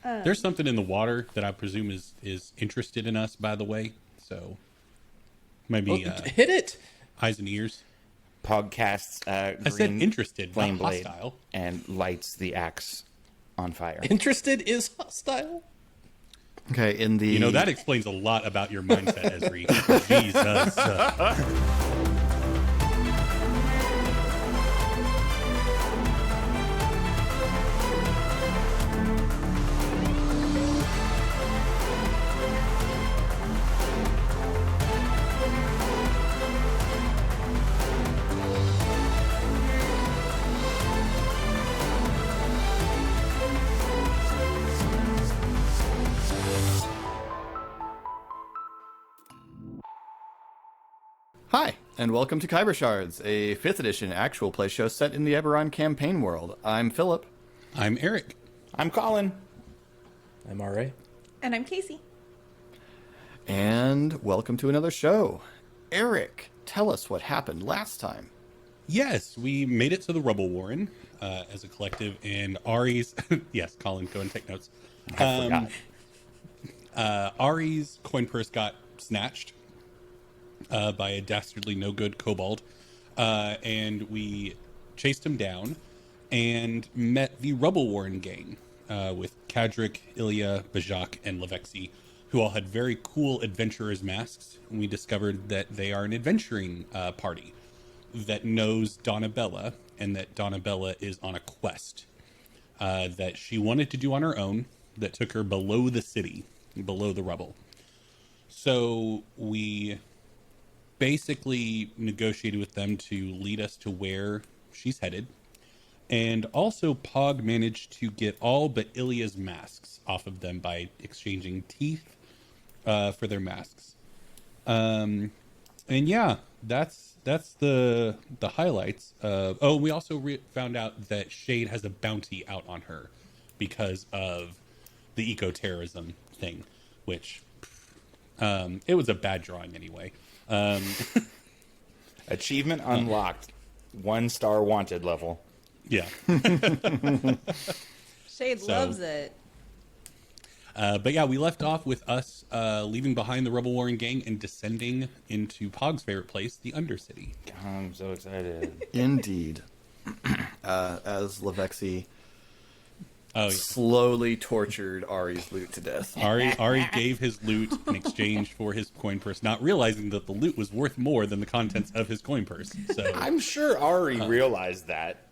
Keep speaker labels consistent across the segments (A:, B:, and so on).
A: There's something in the water that I presume is interested in us, by the way. So maybe
B: hit it.
A: eyes and ears.
C: Pog casts
A: I
C: green
A: said interested,
C: flame
A: not
C: blade
A: hostile.
C: and lights the axe on fire.
B: Interested is hostile.
D: Okay, in the...
A: You know, that explains a lot about your mindset, Esri. Jesus.
D: Hi, and welcome to Khyber Shards, a 5th edition actual play show set in the Eberron Campaign world. I'm Philip.
A: I'm Eric.
C: I'm Colin.
B: I'm RA.
E: And I'm Casey.
D: And welcome to another show. Eric, tell us what happened last time.
A: Yes, we made it to the Rubble Warren as a collective, and Ari's... yes, Colin, go and take notes.
C: I forgot.
A: Ari's coin purse got snatched by a dastardly no-good kobold, and we chased him down and met the Rubble Warren gang with Kadric, Ilya, Bajak, and Levexi, who all had very cool adventurers' masks. And we discovered that they are an adventuring party that knows Donabella, and that Donabella is on a quest that she wanted to do on her own that took her below the city, below the rubble. So we basically negotiated with them to lead us to where she's headed. And also Pog managed to get all but Ilya's masks off of them by exchanging teeth for their masks. And yeah, that's the highlights. We also found out that Shade has a bounty out on her because of the eco-terrorism thing, which it was a bad drawing anyway.
C: Achievement unlocked. 1-star wanted level.
A: Yeah.
E: Shade loves it.
A: But yeah, we left off with us leaving behind the Rubble Warren gang and descending into Pog's favorite place, the Undercity.
C: I'm so excited.
D: Indeed. As Levexi
A: Oh, yeah.
D: slowly tortured Ari's loot to death.
A: Ari gave his loot in exchange for his coin purse, not realizing that the loot was worth more than the contents of his coin purse. So
C: I'm sure Ari realized that.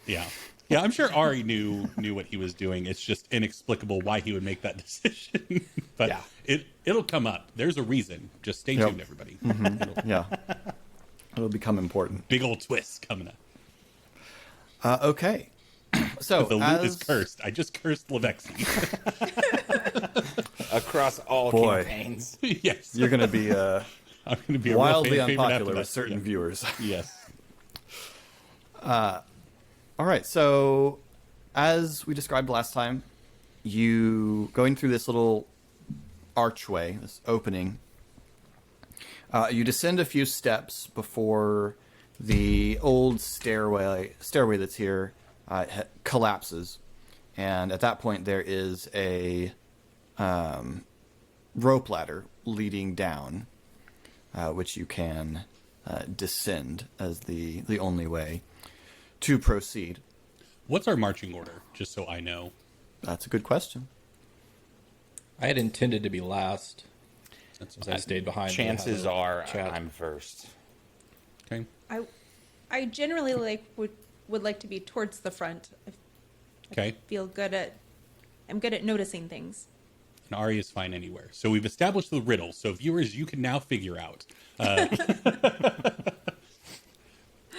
A: yeah, I'm sure Ari knew what he was doing. It's just inexplicable why he would make that decision. But
C: Yeah.
A: it'll come up. There's a reason. Just stay tuned, everybody.
D: Yeah. It'll become important.
A: Big old twist coming up.
D: Okay. So,
A: The loot is cursed. I just cursed Levexi.
C: Across all
D: Boy.
C: campaigns.
A: Yes,
D: you're going to be
A: I'm going to be a
D: wildly
A: real fan favorite after
D: unpopular
A: that.
D: with certain viewers.
A: Yes.
D: All right, so as we described last time, you going through this little archway, this opening, you descend a few steps before the old stairway that's here collapses, and at that point there is a rope ladder leading down, which you can descend as the only way to proceed.
A: What's our marching order? Just so I know.
D: That's a good question.
B: I had intended to be last,
A: That's
B: as I stayed behind.
C: Chances are
B: chat.
C: I'm first.
A: okay.
E: I generally would like to be towards the front.
A: Okay.
E: I'm good at noticing things.
A: And Ari is fine anywhere. So we've established the riddle. So viewers, you can now figure out.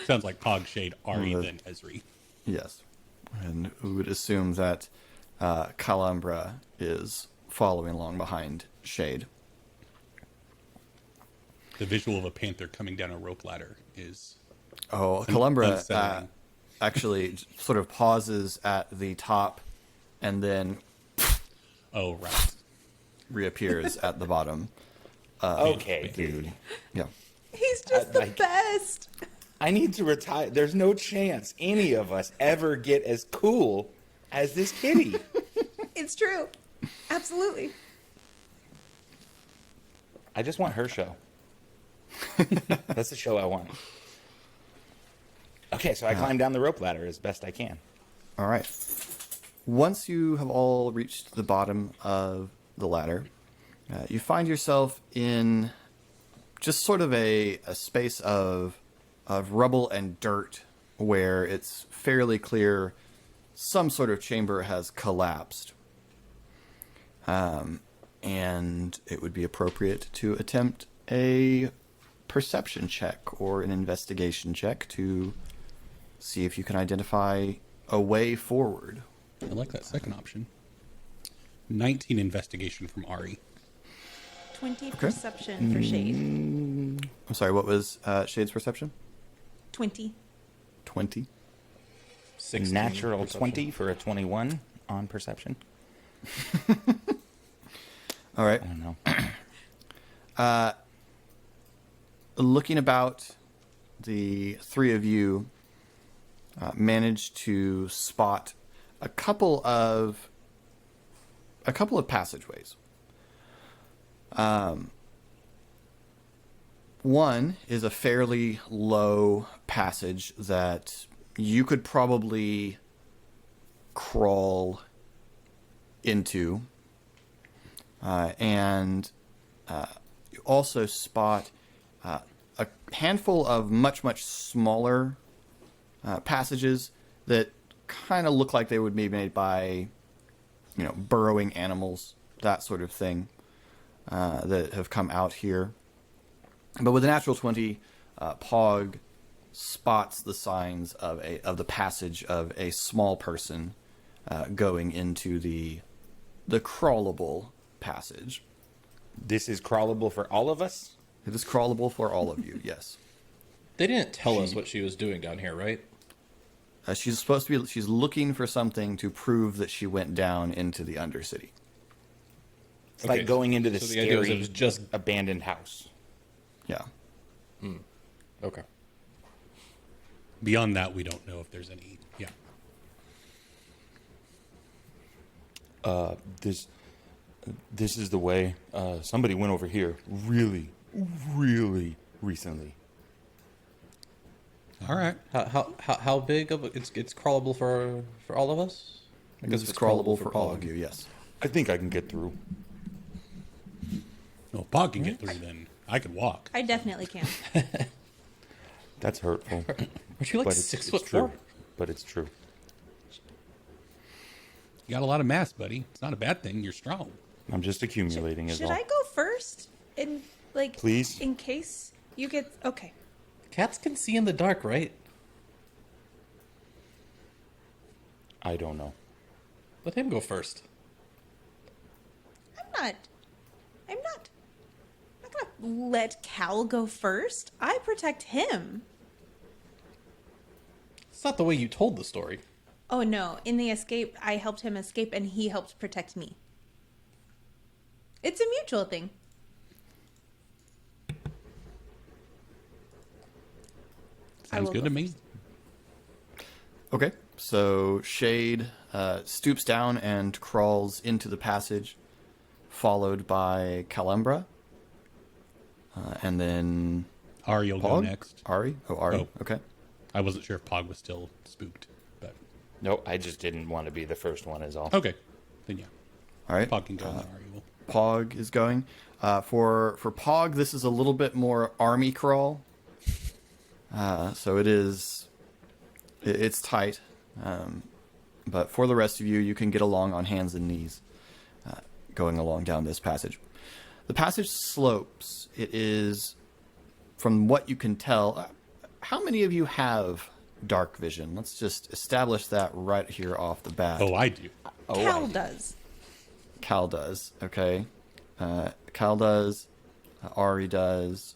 A: Sounds like Pog, Shade, Ari, then Esri.
D: Yes. And we would assume that Kalambra is following along behind Shade.
A: The visual of a panther coming down a rope ladder is...
D: Oh, Kalambra
A: unsettling.
D: actually sort of pauses at the top and then
A: Oh, right.
D: reappears at the bottom.
C: Okay, dude.
D: Yeah.
E: He's just the
C: like-
E: best.
C: I need to retire. There's no chance any of us ever get as cool as this kitty.
E: It's true. Absolutely.
C: I just want her show. That's the show I want. Okay, so I climb down the rope ladder as best I can.
D: All right. Once you have all reached the bottom of the ladder, you find yourself in just sort of a space of rubble and dirt where it's fairly clear some sort of chamber has collapsed. And it would be appropriate to attempt a perception check or an investigation check to see if you can identify a way forward.
A: I like that second option. 19 investigation from Ari.
E: 20 perception for Shade.
D: I'm sorry, what was Shade's perception?
E: 20.
D: 20.
B: 16
C: Natural
B: perception.
C: 20 for a 21 on perception.
D: All right.
C: I don't know.
D: Looking about, the three of you managed to spot a couple of passageways. One is a fairly low passage that you could probably crawl into, and you also spot a handful of much smaller passages that kind of look like they would be made by, burrowing animals, that sort of thing, that have come out here. But with a natural 20, Pog spots the signs of the passage of a small person going into the crawlable passage.
C: This is crawlable for all of us?
D: It is crawlable for all of you, yes.
B: They didn't tell us what she was doing down here, right?
D: She's looking for something to prove that she went down into the Undercity.
C: It's like going into the
B: so the idea was
C: scary,
B: it was just
C: abandoned house.
D: Yeah.
B: okay.
A: Beyond that, we don't know if there's any. Yeah.
C: This is the way. Somebody went over here really recently.
A: All right.
B: How big of it's crawlable for all of us? I guess
D: It's crawlable for all of you, yes.
C: I think I can get through.
A: Well, if Pog can get through, then I could walk.
E: I definitely can.
C: That's hurtful.
B: Aren't you like
C: But
B: 6'4"?
C: true. But it's true.
A: You got a lot of mass, buddy. It's not a bad thing. You're strong.
C: I'm just accumulating is
E: Should
C: all.
E: I go first?
C: Please?
E: In case you get... Okay.
B: Cats can see in the dark, right?
C: I don't know.
B: Let him go first.
E: I'm not gonna let Cal go first. I protect him.
B: It's not the way you told the story.
E: Oh no, in the escape, I helped him escape and he helped protect me. It's a mutual thing. I
A: Sounds
E: will
A: good
E: go
A: to me.
D: Okay, so Shade stoops down and crawls into the passage, followed by Calembra, and then
A: Ari will go
D: Pog?
A: next.
D: Ari? Oh, Ari.
A: Oh.
D: Okay.
A: I wasn't sure if Pog was still spooked, but
C: Nope, I just didn't want to be the first one is all.
A: okay. Then yeah,
D: All right.
A: Pog can go and then Ari will.
D: Pog is going. For Pog, this is a little bit more army crawl. So it's tight. But for the rest of you, you can get along on hands and knees, going along down this passage. The passage slopes. It is, from what you can tell, how many of you have dark vision? Let's just establish that right here off the bat.
A: Oh, I do.
E: Cal does.
D: Cal does. Okay. Cal does. Ari does.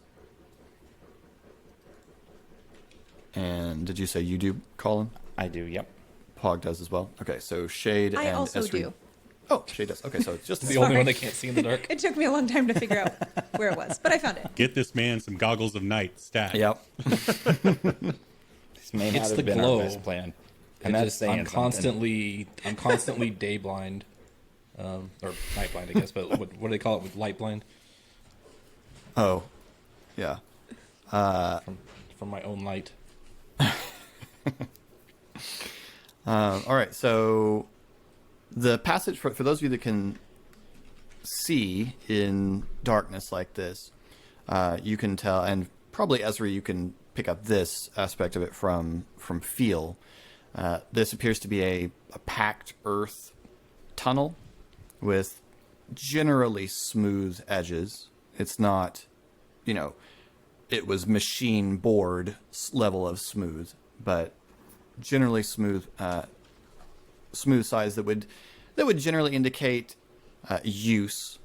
D: And did you say you do, Colin?
C: I do, yep.
D: Pog does as well. Okay, so Shade
E: I
D: and
E: also
D: Esri.
E: do.
D: Oh, Shade does. Okay, so it's just
B: The only one that can't see in the dark.
E: It took me a long time to figure out where it was, but I found it.
A: Get this man some goggles of night. Stat.
D: Yep.
C: This may not
B: It's
C: have
B: the
C: been
B: glow.
C: our best plan.
B: It
C: And that's
B: just,
C: saying
B: I'm constantly day blind. or night blind, I guess. But what do they call it with light blind?
D: Oh, yeah.
B: From my own light.
D: All right, so the passage, for those of you that can see in darkness like this, you can tell, and probably Ezra, you can pick up this aspect of it from feel. This appears to be a packed earth tunnel with generally smooth edges. It's not, it was machine board level of smooth, but generally smooth size that would generally indicate use,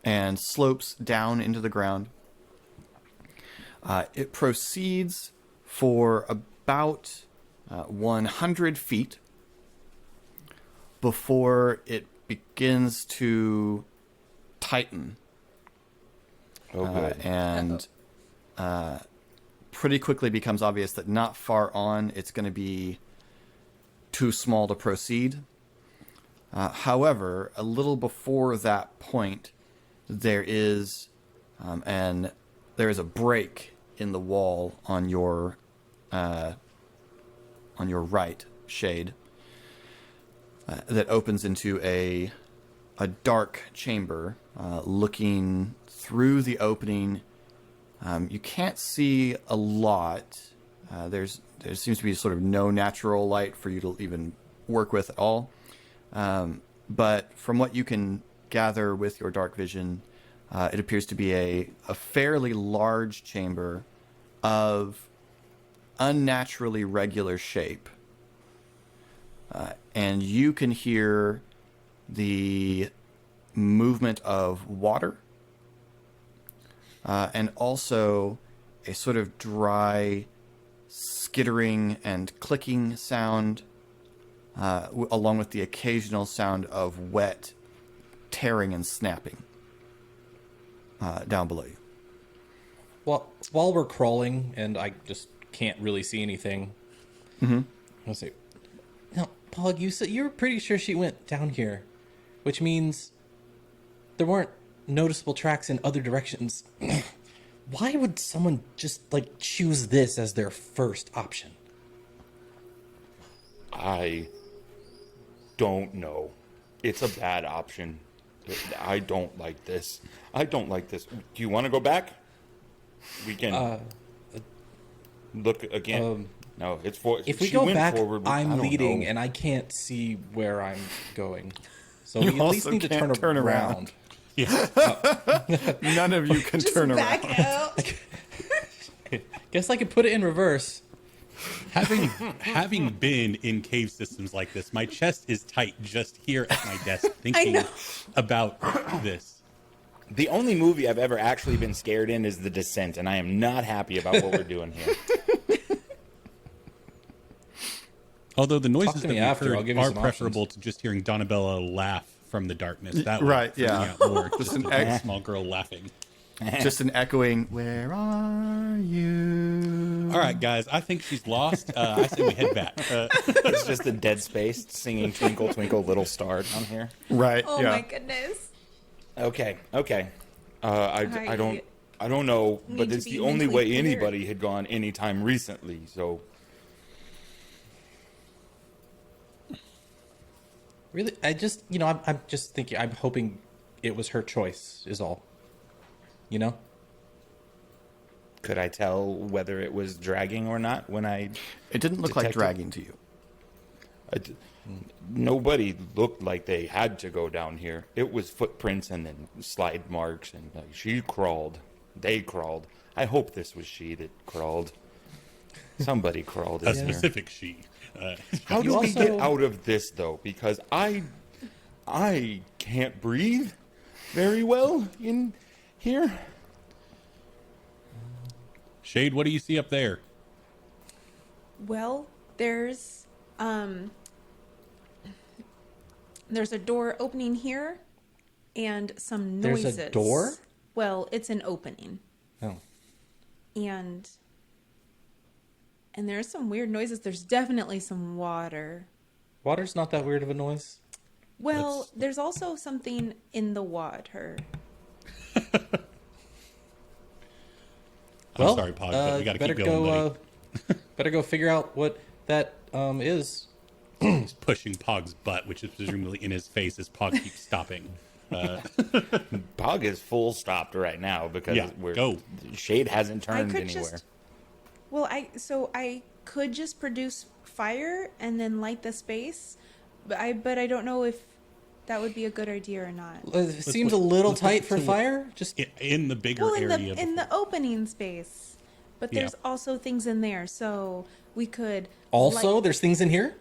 D: and slopes down into the ground. It proceeds for about 100 feet before it begins to tighten.
C: Oh, good.
D: And pretty quickly becomes obvious that not far on it's going to be too small to proceed. However, a little before that point, there is a break in the wall on your right, Shade, that opens into a dark chamber. Looking through the opening, you can't see a lot. There seems to be sort of no natural light for you to even work with at all. But from what you can gather with your dark vision, it appears to be a fairly large chamber of unnaturally regular shape. And you can hear the movement of water, and also a sort of dry skittering and clicking sound, along with the occasional sound of wet tearing and snapping down below you.
B: Well, while we're crawling and I just can't really see anything, I'll say, now, Paul, you said you were pretty sure she went down here, which means there weren't noticeable tracks in other directions. Why would someone just choose this as their first option?
C: I don't know. It's a bad option. I don't like this. Do you want to go back? We can look again. No, it's for.
B: If we
C: she
B: go
C: went
B: back,
C: forward, I
B: I'm
C: don't
B: leading,
C: know.
B: and I can't see where I'm going. So
D: You
B: we at least
D: also
B: need to
D: can't turn around.
A: Yeah.
D: None of you can
E: Just
D: turn
E: back
D: around.
E: out.
B: Guess I could put it in reverse.
A: Having been in cave systems like this, my chest is tight just here at my desk thinking
E: know.
A: about this.
C: The only movie I've ever actually been scared in is The Descent, and I am not happy about what we're doing here.
A: Although the noises
B: to
A: that
B: me
A: we
B: after, I'll
A: heard
B: give you
A: are
B: some
A: preferable
B: options.
A: to just hearing Donabella laugh from the darkness. That
D: right,
A: would freak me
D: yeah.
A: out more.
D: Just
A: Just
D: an
A: a
D: ex-
A: small girl laughing.
D: Just an echoing, "Where are you?"
A: All right, guys, I think she's lost. I say we head back.
C: It's just a dead space singing "Twinkle Twinkle Little Star" down here.
D: Right,
E: Oh
D: yeah.
E: my goodness.
C: Okay. I don't know,
E: Need
C: but
E: to
C: it's
E: be
C: the only
E: mentally
C: way
E: prepared.
C: anybody had gone anytime recently. So
B: Really, I'm just thinking. I'm hoping it was her choice. Is all.
C: could I tell whether it was dragging or not when I?
D: It didn't look like
C: Detective.
D: dragging to you.
C: Nobody looked like they had to go down here. It was footprints and then slide marks, and she crawled. They crawled. I hope this was she that crawled. Somebody crawled
A: A
C: in here.
A: specific she.
C: How
B: You
C: do we
B: also-
C: get out of this though? Because I can't breathe very well in here.
A: Shade, what do you see up there?
E: Well, there's a door opening here and some
B: There's
E: noises.
B: a door?
E: Well, it's an opening.
B: Oh.
E: And there's some weird noises. There's definitely some water.
B: Water's not that weird of a noise.
E: Well, there's also something in the water.
A: I'm sorry, Pog, but we got to keep going, buddy.
B: Better go figure out what that is.
A: He's pushing Pog's butt, which is presumably in his face as Pog keeps stopping.
C: Pog is full stopped right now because
A: go.
C: Shade hasn't
E: I
C: turned
E: could
C: anywhere.
E: just. Well, I could just produce fire and then light the space, but I don't know if that would be a good idea or not.
B: It seems a little
A: let's
B: tight
A: put
B: for
A: it to-
B: fire. Just
A: In the bigger
E: Well, in
A: area.
E: the opening space, but
A: Yeah.
E: there's also things in there, so we could.
B: also,
E: light-
B: there's things in here.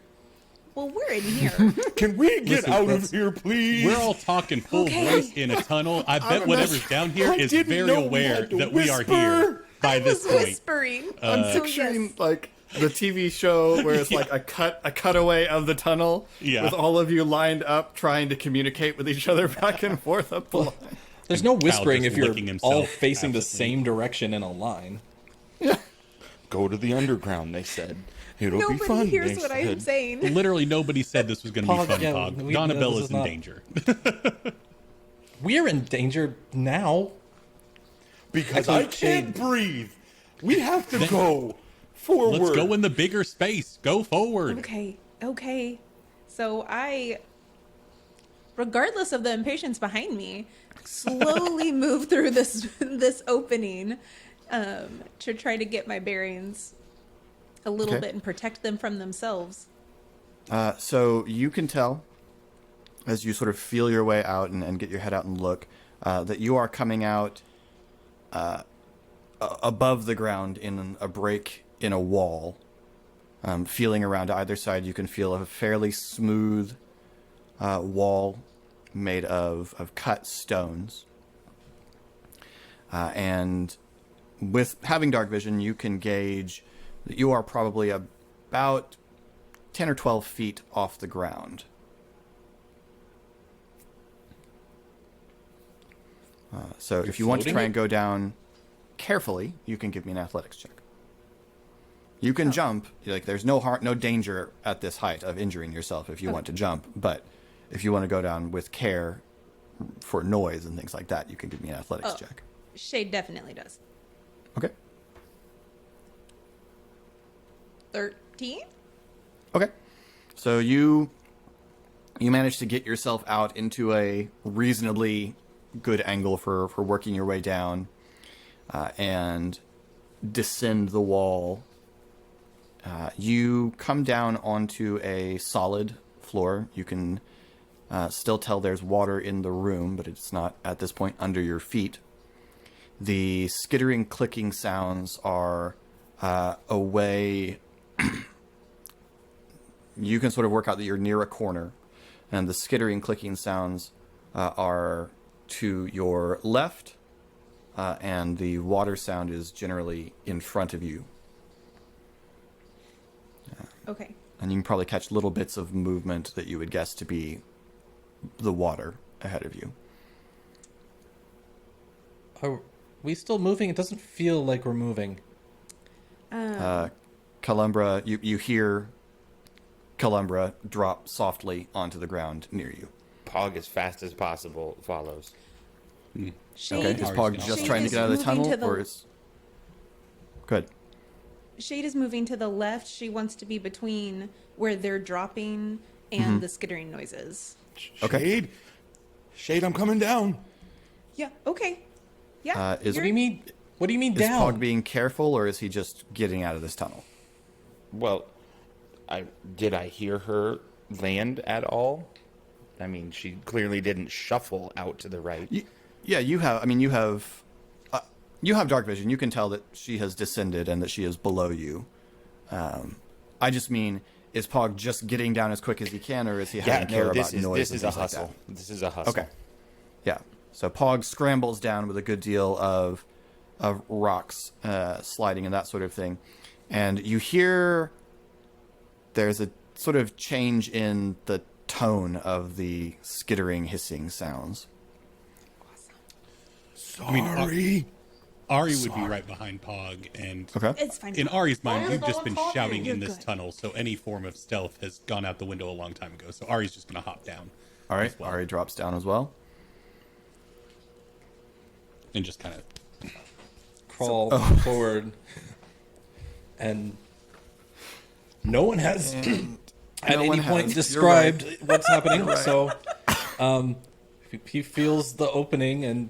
E: well, we're in here.
C: Can we get
A: Listen,
C: out of
A: that's-
C: here, please?
A: We're all talking full
E: Okay.
A: voice in a tunnel. I bet whatever's down here
C: I
A: is
C: didn't
A: very
C: know we
A: aware
C: had to
A: that we are
C: whisper.
A: here by
E: I
A: this
E: was
A: point.
E: whispering.
D: I'm
E: so
D: picturing
E: yes.
D: like the TV show where it's like a cutaway of the tunnel
A: Yeah.
D: with all of you lined up trying to communicate with each other back and forth up the line.
B: There's no whispering
A: just
B: if you're
A: licking himself
B: all facing the
A: absently.
B: same direction in a line.
C: Go to the underground, they said. It'll be
E: Nobody
C: fun.
E: hears
C: they
E: what I'm
C: said.
E: saying.
A: Literally nobody said this was going to be
B: Pog,
A: fun,
B: yeah,
A: Pog.
B: we-
A: Donna
B: this
A: Bell
B: is
A: is in
B: not-
A: danger.
B: We're in danger now.
C: Because
B: Actually,
C: I can't
B: Shade-
C: breathe. We have to go forward.
A: Let's go in the bigger space. Go forward.
E: Okay. So regardless of the impatience behind me, slowly move through this opening to try to get my bearings a little
D: Okay.
E: bit and protect them from themselves.
D: So you can tell, as you sort of feel your way out and get your head out and look, that you are coming out above the ground in a break in a wall. Feeling around to either side, you can feel a fairly smooth wall made of cut stones. And with having dark vision, you can gauge that you are probably about 10 or 12 feet off the ground. So if you want to
B: floating
D: try
B: it?
D: and go down carefully, you can give me an athletics check. You can jump. Like there's no danger at this height of injuring yourself if you want to jump. But if you want to go down with care for noise and things like that, you can give me an athletics check.
E: Shade definitely does.
D: Okay.
E: 13?
D: Okay. So you manage to get yourself out into a reasonably good angle for working your way down and descend the wall. You come down onto a solid floor. You can still tell there's water in the room, but it's not at this point under your feet. The skittering, clicking sounds are away. You can sort of work out that you're near a corner, and the skittering, clicking sounds are to your left, and the water sound is generally in front of you.
E: Okay.
D: And you can probably catch little bits of movement that you would guess to be the water ahead of you.
B: Are we still moving? It doesn't feel like we're moving.
D: Calumbra, you hear Calumbra drop softly onto the ground near you.
C: Pog as fast as possible follows.
E: Shade,
D: Okay, is Pog just
E: Shade
D: trying to
E: is
D: get out of the
E: moving
D: tunnel,
E: to the-
D: or is... Good.
E: Shade is moving to the left. She wants to be between where they're dropping and the skittering noises.
D: Okay.
C: Shade, Shade, I'm coming down.
E: Yeah. Okay. Yeah.
D: Is-
B: What do you mean? What do you mean
D: Is
B: down?
D: Pog being careful, or is he just getting out of this tunnel?
C: Well, did I hear her land at all? I mean, she clearly didn't shuffle out to the right.
D: Yeah, you have. I mean, you have dark vision. You can tell that she has descended and that she is below you. I just mean, is Pog just getting down as quick as he can, or is he having to care about noise?
C: This is
D: and
C: a
D: things like
C: hustle.
D: that?
C: This is a hustle.
D: Okay. Yeah. So Pog scrambles down with a good deal of rocks sliding and that sort of thing, and you hear there's a sort of change in the tone of the skittering, hissing sounds.
C: Sorry.
A: Ari would be right behind Pog, and
D: Okay.
E: It's fine.
A: in Ari's mind, you've just been shouting
E: You're
A: in this
E: good.
A: tunnel, so any form of stealth has gone out the window a long time ago. So Ari's just going to hop down.
D: All right.
A: as well,
D: Ari drops down as well.
A: and just kind of
B: Crawl forward, and no one has at
D: No one
B: any point
D: has.
B: described
D: You're
B: what's happening. So, he feels the opening, and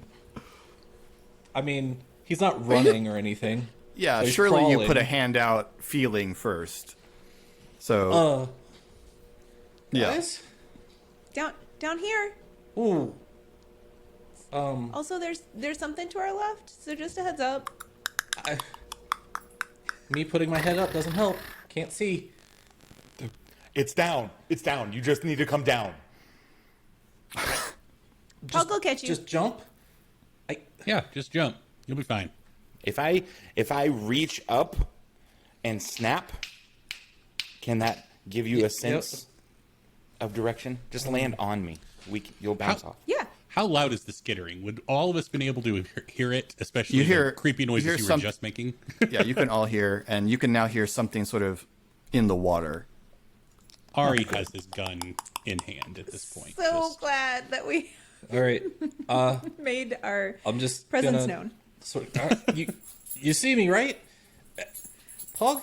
B: I mean, he's not running or anything.
D: Yeah,
B: He's
D: surely you
B: crawling.
D: put a hand out feeling first. So, yeah.
B: Guys?
E: Down here.
B: Ooh.
E: Also, there's something to our left, so just a heads up.
B: Me putting my head up doesn't help. Can't see.
C: It's down. It's down. You just need to come down.
E: I'll go catch you.
B: Just jump.
A: yeah, just jump. You'll be fine.
C: If I reach up and snap, can that give you a sense of direction? Just land on me. You'll bounce off.
E: Yeah.
A: How loud is the skittering? Would all of us been able to hear it, especially
D: You hear-
A: the creepy noises
D: you
A: you,
D: hear
A: were
D: some-
A: just making?
D: Yeah, you can all hear, and you can now hear something sort of in the water.
A: Ari has his gun in hand at this point.
E: So
A: Just-
E: glad that we
B: All right.
E: made our
B: I'm just
E: presence
B: gonna,
E: known.
B: You see me, right? Pog?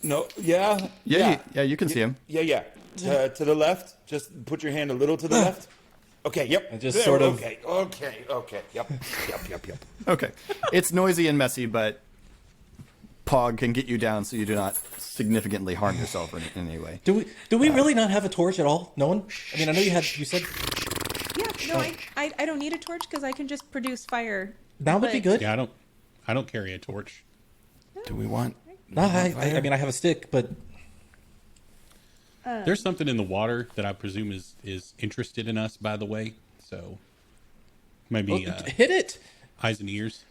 C: No. Yeah.
D: Yeah, you can see him.
C: Yeah. To the left. Just put your hand a little to the left. Okay. Yep.
B: And just
C: There,
B: sort of-
C: Okay. Yep.
D: Okay. It's noisy and messy, but Pog can get you down so you do not significantly harm yourself in any way.
B: Do we really not have a torch at all? No one? I mean, I know you said
E: Yeah, no, I don't need a torch because I can just produce fire.
B: that would be
E: But-
B: good.
A: Yeah, I don't carry a torch.
C: Do we want?
B: No, I mean, I have a stick, but
A: There's something in the water that I presume is interested in us, by the way. So maybe
B: hit it.
A: eyes and ears.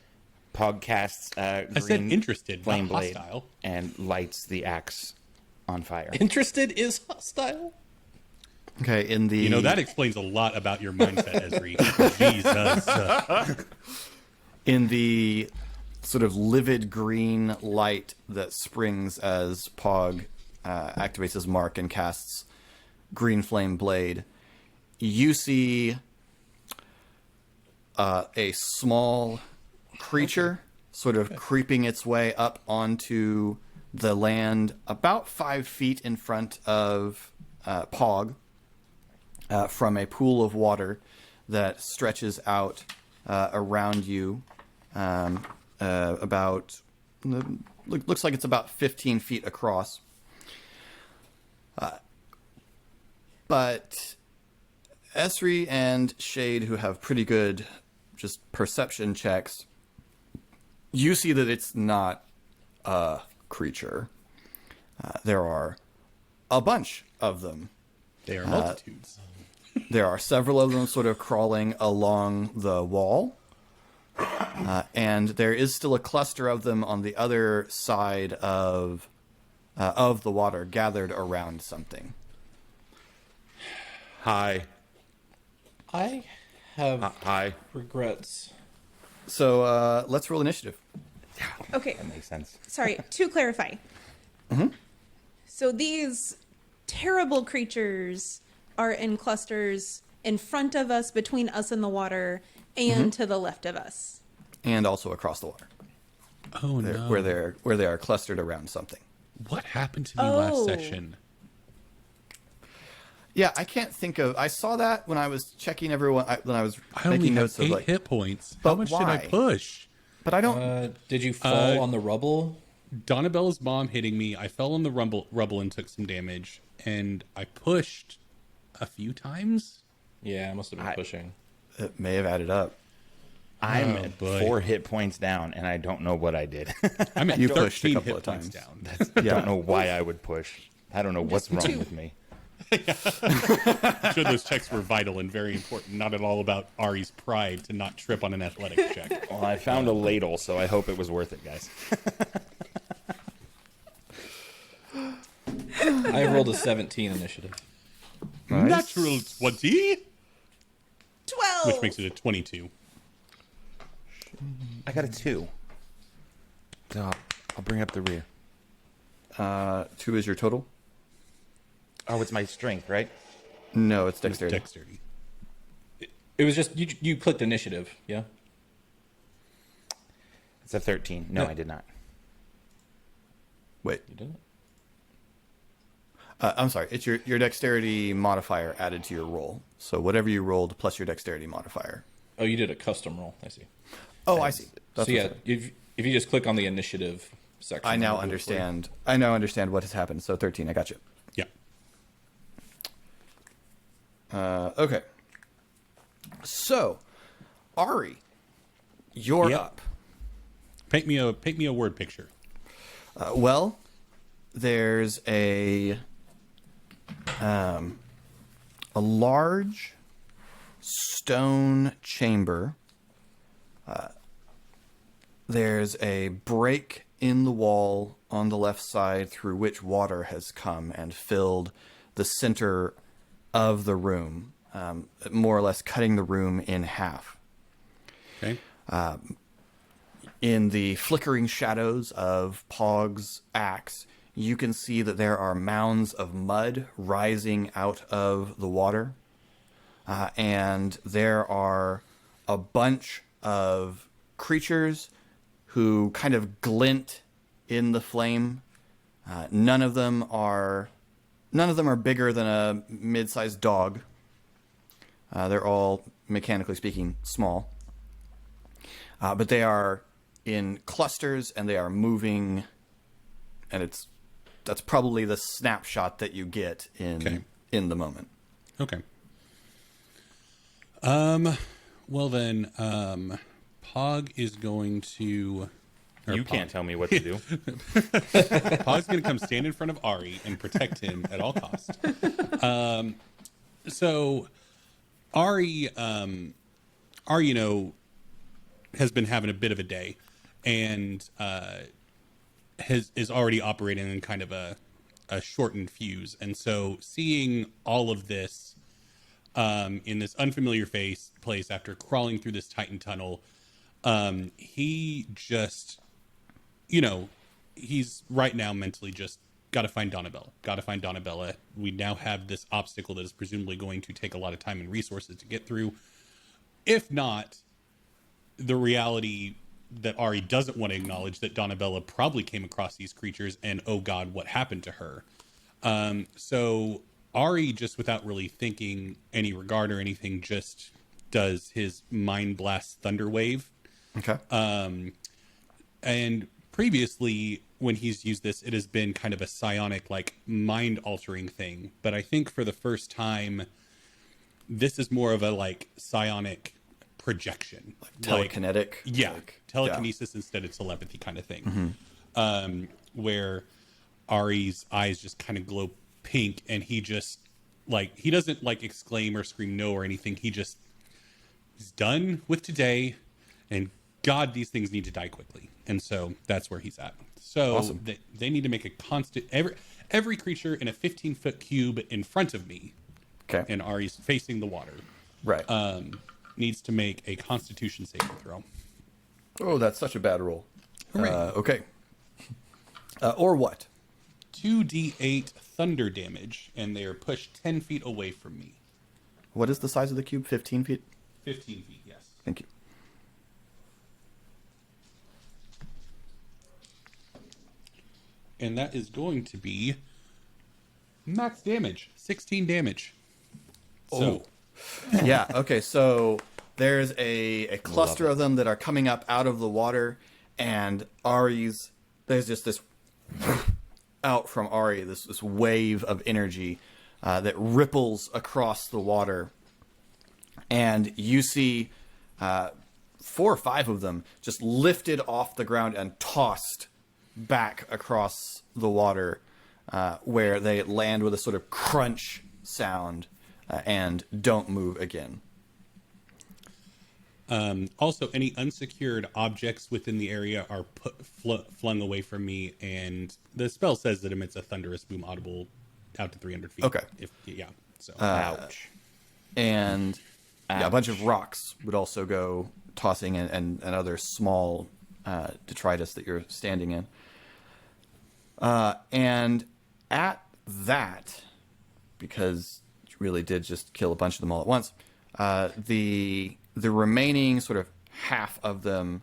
C: Pog casts
A: I
C: green
A: said interested,
C: flame
A: not
C: blade
A: hostile.
C: and lights the axe on fire.
B: Interested is hostile.
D: Okay, in the
A: You know, that explains a lot about your mindset, Esri. Jesus.
D: in the sort of livid green light that springs as Pog activates his mark and casts Green Flame Blade, you see a small creature sort of creeping its way up onto the land about 5 feet in front of Pog from a pool of water that stretches out around you about looks like it's about 15 feet across. But Esri and Shade, who have pretty good just perception checks, you see that it's not a creature. There are a bunch of them.
A: They are multitudes.
D: There are several of them sort of crawling along the wall. And there is still a cluster of them on the other side of the water, gathered around something.
C: Hi.
B: I have
C: Hi.
B: regrets.
D: So let's roll initiative.
E: Okay,
C: That makes sense.
E: sorry, to clarify. So these terrible creatures are in clusters in front of us, between us and the water, and to the left of us.
D: And also across the water,
A: Oh, no.
D: where they are clustered around something.
A: What happened to me last
E: Oh.
A: session?
D: Yeah, I can't think of. I saw that when I was checking everyone. When I was
A: I only
D: making
A: have
D: notes of
A: 8
D: like.
A: hit points. How
D: But
A: much did I
D: why?
A: push?
D: But I don't.
B: Did you fall on the rubble?
A: Donnabella's mom hitting me. I fell in the rubble and took some damage. And I pushed a few times.
B: Yeah, I must have been pushing.
D: It may have added up.
C: I'm
A: Oh,
C: at
A: boy.
C: 4 hit points down, and I don't know what I did.
A: I'm at
D: You
A: 13
D: pushed a couple
A: hit
D: of
A: points
D: times.
A: down.
C: I don't know why I would push. I don't know what's wrong
E: two.
C: with me.
A: I'm sure those checks were vital and very important. Not at all about Ari's pride to not trip on an athletics check.
C: Well, I found a ladle, so I hope it was worth it, guys.
B: I rolled a 17 initiative.
D: Nice.
A: Natural 20,
E: 12!
A: which makes it a 22.
C: I got a 2. So I'll bring up the rear.
D: 2 is your total?
C: Oh, it's my strength, right?
D: No, it's dexterity.
A: Dexterity.
B: It was just you clicked initiative, yeah.
C: It's a 13. No,
B: No.
C: I did not.
D: Wait,
B: You didn't.
D: I'm sorry. It's your dexterity modifier added to your roll. So whatever you rolled plus your dexterity modifier.
B: Oh, you did a custom roll. I see.
D: Oh, I see. That's
B: So yeah,
D: what's up.
B: if you just click on the initiative section,
D: I now
B: it'll do it for you.
D: understand. I now understand what has happened. So 13. I got you.
A: Yeah.
D: Okay. So, Ari, you're
A: Yep.
D: up.
A: Paint me a word picture.
D: Well, there's a large stone chamber. There's a break in the wall on the left side through which water has come and filled the center of the room, more or less cutting the room in half.
A: Okay.
D: In the flickering shadows of Pog's axe, you can see that there are mounds of mud rising out of the water. And there are a bunch of creatures who kind of glint in the flame. None of them are bigger than a mid-sized dog. They're all, mechanically speaking, small. But they are in clusters and they are moving, and that's probably the snapshot that you get in the moment.
A: Okay. Well then, Pog is going to.
C: You can't tell me what to do.
A: Pog's going to come stand in front of Ari and protect him at all costs. So, Ari, has been having a bit of a day, and is already operating in kind of a shortened fuse, and so seeing all of this in this unfamiliar place after crawling through this Titan tunnel, he just, he's right now mentally just got to find Donabella. We now have this obstacle that is presumably going to take a lot of time and resources to get through. If not, the reality that Ari doesn't want to acknowledge that Donabella probably came across these creatures and, oh God, what happened to her? So Ari, just without really thinking any regard or anything, just does his Mind Blast Thunder Wave.
D: Okay.
A: And previously, when he's used this, it has been kind of a psionic, like, mind-altering thing. But I think for the first time, this is more of a, like, psionic projection.
D: Telekinetic.
A: Telekinesis instead of telepathy kind of thing. Where Ari's eyes just kind of glow pink, and he just, like, he doesn't, like, exclaim or scream no or anything. He's done with today, and God, these things need to die quickly. And so that's where he's at. So
D: Awesome.
A: they need to make a constant, every creature in a 15-foot cube in front of me,
D: Okay.
A: and Ari's facing the water,
D: Right.
A: needs to make a Constitution saving throw.
D: Oh, that's such a bad roll.
A: Hooray.
D: Okay. Or what?
A: 2d8 thunder damage, and they are pushed 10 feet away from me.
D: What is the size of the cube? 15 feet?
A: 15 feet, yes.
D: Thank you.
A: And that is going to be max damage, 16 damage. So,
D: Yeah, okay, so there's a cluster of them that are coming up out of the water, and there's just this out from Ari, this wave of energy that ripples across the water. And you see 4 or 5 of them just lifted off the ground and tossed back across the water, where they land with a sort of crunch sound and don't move again.
A: also, any unsecured objects within the area are flung away from me, and the spell says that emits a thunderous boom audible out to 300 feet.
D: Okay.
A: So
C: Ouch.
D: And yeah, a bunch of rocks would also go tossing and other small detritus that you're standing in. And at that, because you really did just kill a bunch of them all at once, the remaining sort of half of them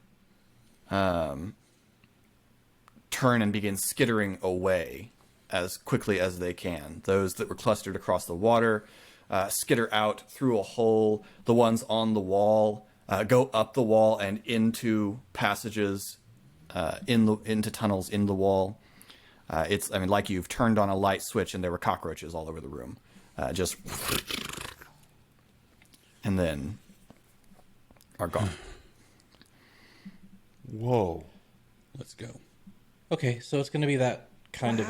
D: turn and begin skittering away as quickly as they can. Those that were clustered across the water skitter out through a hole. The ones on the wall go up the wall and into passages into tunnels in the wall. It's like you've turned on a light switch and there were cockroaches all over the room. Just and then are gone.
C: Whoa.
A: Let's go.
B: Okay, so it's going to be that kind of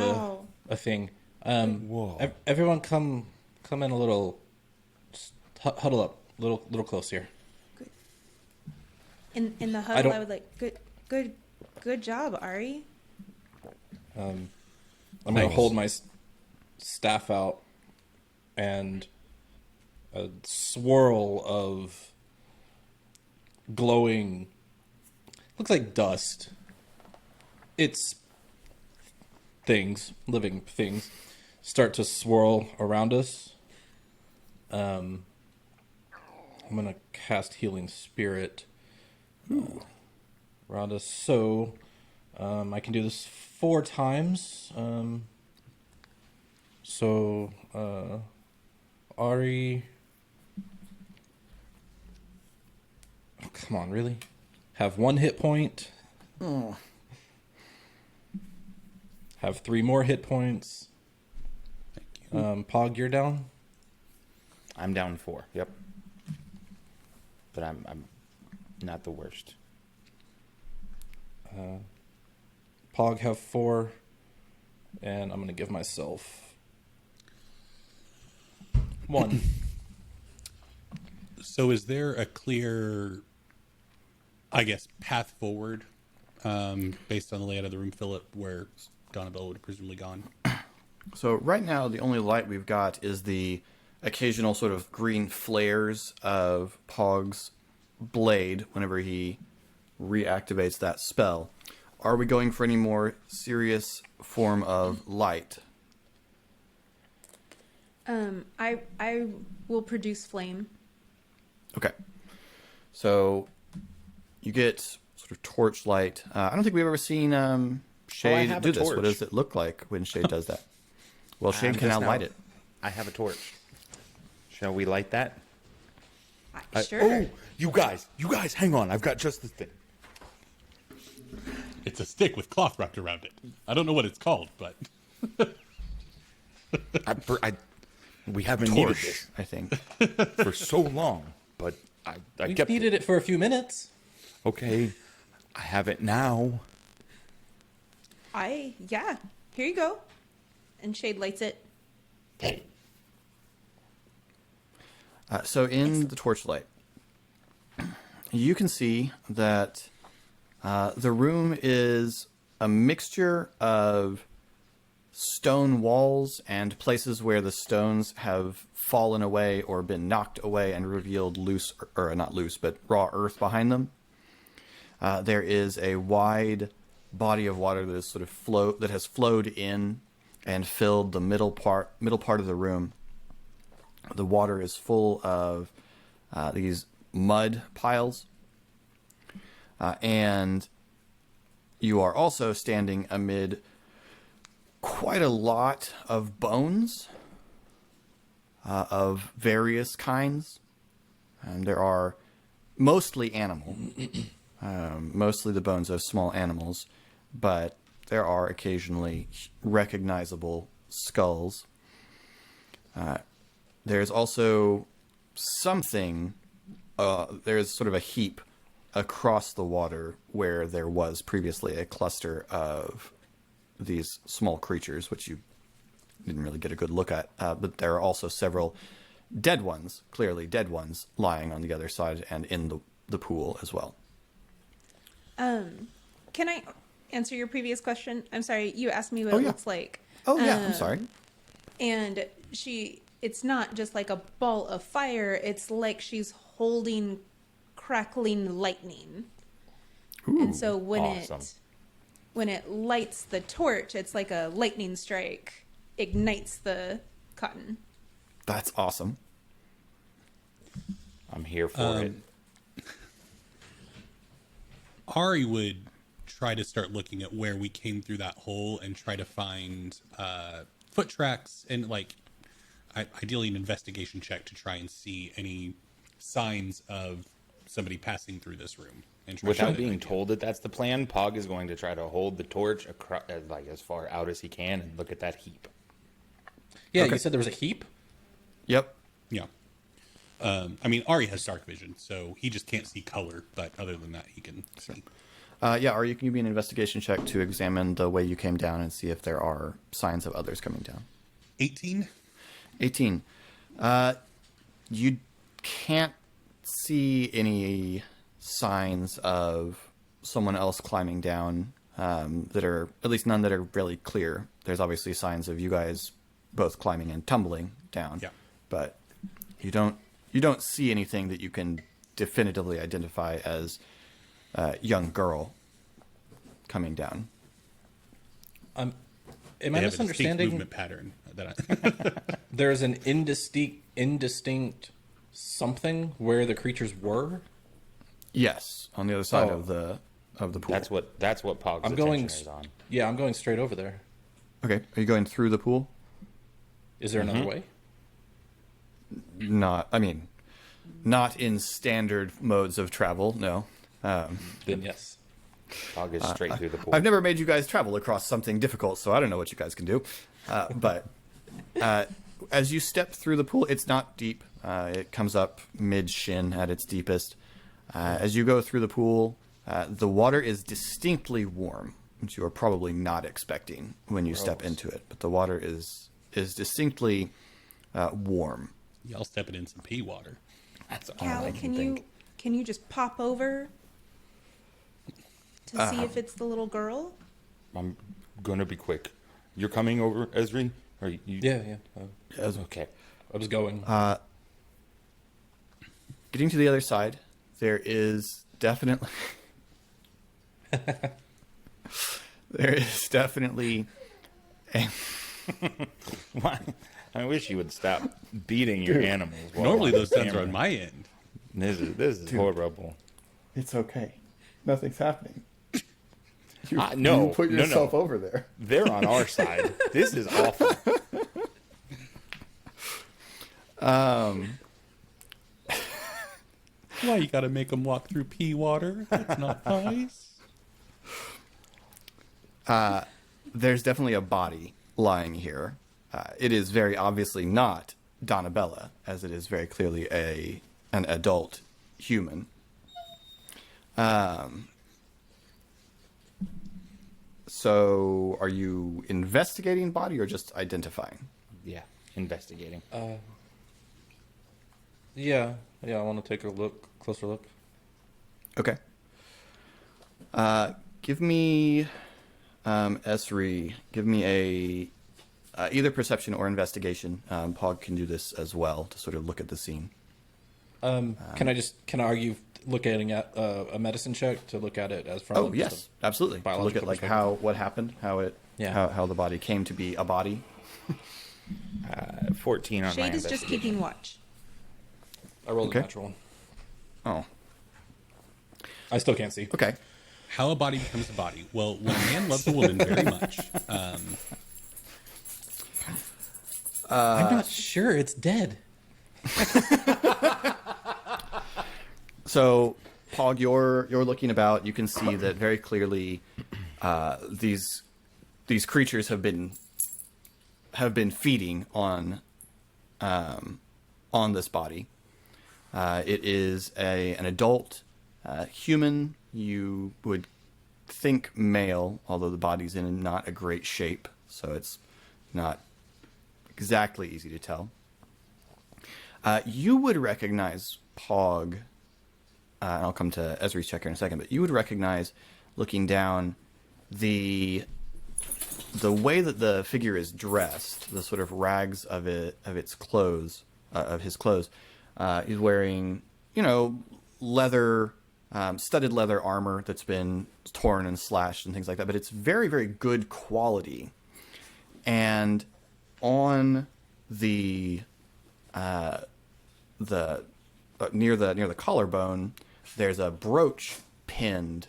B: a thing.
C: Whoa.
B: Everyone come in a little, huddle up, little close here.
E: In the huddle, I would like good job, Ari.
B: I'm going to hold my staff out, and a swirl of glowing, looks like dust. It's living things, start to swirl around us. I'm going to cast Healing Spirit around us. So I can do this 4 times. Ari... Oh, come on, really? Have 1 hit point.
D: Oh.
B: Have 3 more hit points.
A: Thank you.
B: Pog, you're down?
C: I'm down 4. Yep. But I'm not the worst.
B: Pog have 4. And I'm going to give myself 1.
A: So is there a clear, I guess, path forward based on the layout of the room, Philip, where Donabelle would have presumably gone?
D: So right now, the only light we've got is the occasional sort of green flares of Pog's blade whenever he reactivates that spell. Are we going for any more serious form of light?
E: I will produce flame.
D: Okay. So you get sort of torchlight. I don't think we've ever seen Shade
C: have
D: do
C: a
D: this. What
C: torch.
D: does it look like when Shade does that? Well, Shade can
C: just
D: now light it.
C: I have a torch. Shall we light that?
E: Sure.
C: Oh, you guys, hang on. I've got just the thing.
A: It's a stick with cloth wrapped around it. I don't know what it's called, but
C: We haven't needed
D: Torch,
C: this
D: I think.
C: for so long, but I
B: We've
C: kept
B: needed it for a few minutes.
C: Okay, I have it now.
E: Yeah. Here you go. And Shade lights it.
D: So in the torchlight, you can see that the room is a mixture of stone walls and places where the stones have fallen away or been knocked away and revealed loose, or not loose, but raw earth behind them. There is a wide body of water that is sort of that has flowed in and filled the middle part of the room. The water is full of these mud piles, and you are also standing amid quite a lot of bones of various kinds. And there are mostly animal, mostly the bones of small animals, but there are occasionally recognizable skulls. There's also something, there's sort of a heap across the water where there was previously a cluster of these small creatures, which you didn't really get a good look at. But there are also several dead ones, clearly dead ones, lying on the other side and in the pool as well.
E: Can I answer your previous question? I'm sorry, you asked me what it looks like.
D: Oh, yeah, I'm sorry.
E: And it's not just like a ball of fire. It's like she's holding crackling lightning.
D: Ooh,
E: And so
C: awesome.
E: when it lights the torch, it's like a lightning strike ignites the cotton.
D: that's awesome.
C: I'm here for it.
A: Ari would try to start looking at where we came through that hole and try to find foot tracks and like ideally an investigation check to try and see any signs of somebody passing through this room. And try to
C: Without
A: get an
C: being
A: idea.
C: told that that's the plan, Pog is going to try to hold the torch across, like as far out as he can and look at that heap.
B: Yeah,
D: Okay.
B: you said there was a heap?
D: Yep.
A: Yeah. I mean, Ari has dark vision, so he just can't see color, but other than that, he can see.
D: Yeah, or you can give me an investigation check to examine the way you came down and see if there are signs of others coming down.
A: 18?
D: 18. You can't see any signs of someone else climbing down that are, at least none that are really clear. There's obviously signs of you guys both climbing and tumbling down.
A: Yeah.
D: But you don't see anything that you can definitively identify as a young girl coming down.
B: Am I
A: They have a distinct
B: misunderstanding?
A: movement pattern that I,
B: There's an indistinct something where the creatures were?
D: Yes, on the other side
B: Oh.
D: of the pool.
C: That's what Pog's
B: I'm
C: attention
B: going...
C: is on.
B: Yeah, I'm going straight over there.
D: Okay, are you going through the pool?
B: Is there another way?
D: Not in standard modes of travel, no.
B: Then yes.
C: Pog is straight through the pool.
D: I've never made you guys travel across something difficult, so I don't know what you guys can do. But as you step through the pool, it's not deep. It comes up mid-shin at its deepest. As you go through the pool, the water is distinctly warm, which you are probably not expecting when you step into it. But the water is distinctly warm.
A: y'all stepping in some pea water.
C: That's all
E: Cal,
C: I
E: can
C: think.
E: you just pop over to see if it's the little girl?
C: I'm gonna be quick. You're coming over, Ezri? Or you?
B: Yeah.
C: Okay.
B: I was going.
D: Getting to the other side, there is definitely a
C: Why? I wish you would stop beating your animals. while
A: Normally
C: on
A: those guns are
C: camera.
A: on my end.
C: This is horrible.
D: It's okay. Nothing's happening.
C: No,
D: you put
C: no,
D: yourself
C: no.
D: over there.
C: They're on our side. This is awful.
A: Why you gotta make them walk through pea water? That's not nice.
D: There's definitely a body lying here. It is very obviously not Donabella, as it is very clearly an adult human. So, are you investigating body or just identifying?
C: Yeah, investigating.
B: Yeah, I want to take a closer look.
D: Okay. Give me, Esri, give me a either perception or investigation. Pog can do this as well to sort of look at the scene.
B: Can I argue looking at a medicine check to look at it as from
D: Oh
B: just
D: yes, absolutely. To look
B: biological
D: at like
B: perspective?
D: what happened,
B: Yeah.
D: how the body came to be a body.
C: 14 on my
E: Shade is just
C: investigation.
E: keeping watch.
B: I rolled
D: Okay.
B: a natural one.
D: Oh,
B: I still can't see.
D: okay.
A: How a body becomes a body. Well, when a man loves a woman very much,
B: I'm not sure it's dead.
D: So, Pog, you're looking about. You can see that very clearly. These creatures have been feeding on this body. It is an adult human. You would think male, although the body's in not a great shape, so it's not exactly easy to tell. You would recognize Pog. And I'll come to Ezri's checker in a second, but you would recognize, looking down, the way that the figure is dressed, the sort of rags of his clothes. He's wearing, leather, studded leather armor that's been torn and slashed and things like that, but it's very, very good quality. And on the near the collarbone, there's a brooch pinned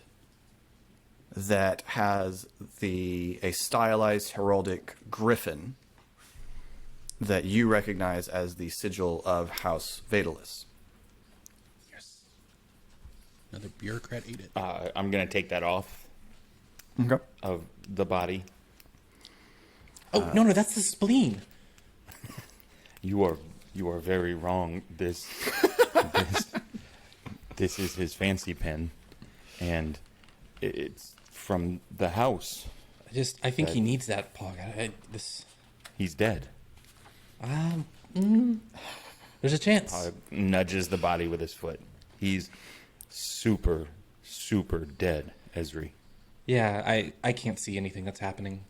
D: that has a stylized heraldic griffin that you recognize as the sigil of House Vatalis.
A: Yes. Another bureaucrat ate it.
C: I'm gonna take that off
D: Okay.
C: of the body.
B: Oh no, that's the spleen.
C: You are very wrong. This is his fancy pen, and it's from the house.
B: I think he needs that, Pog.
C: He's dead.
B: There's a chance.
C: Nudges the body with his foot. He's super, super dead, Ezri.
B: Yeah, I can't see anything that's happening.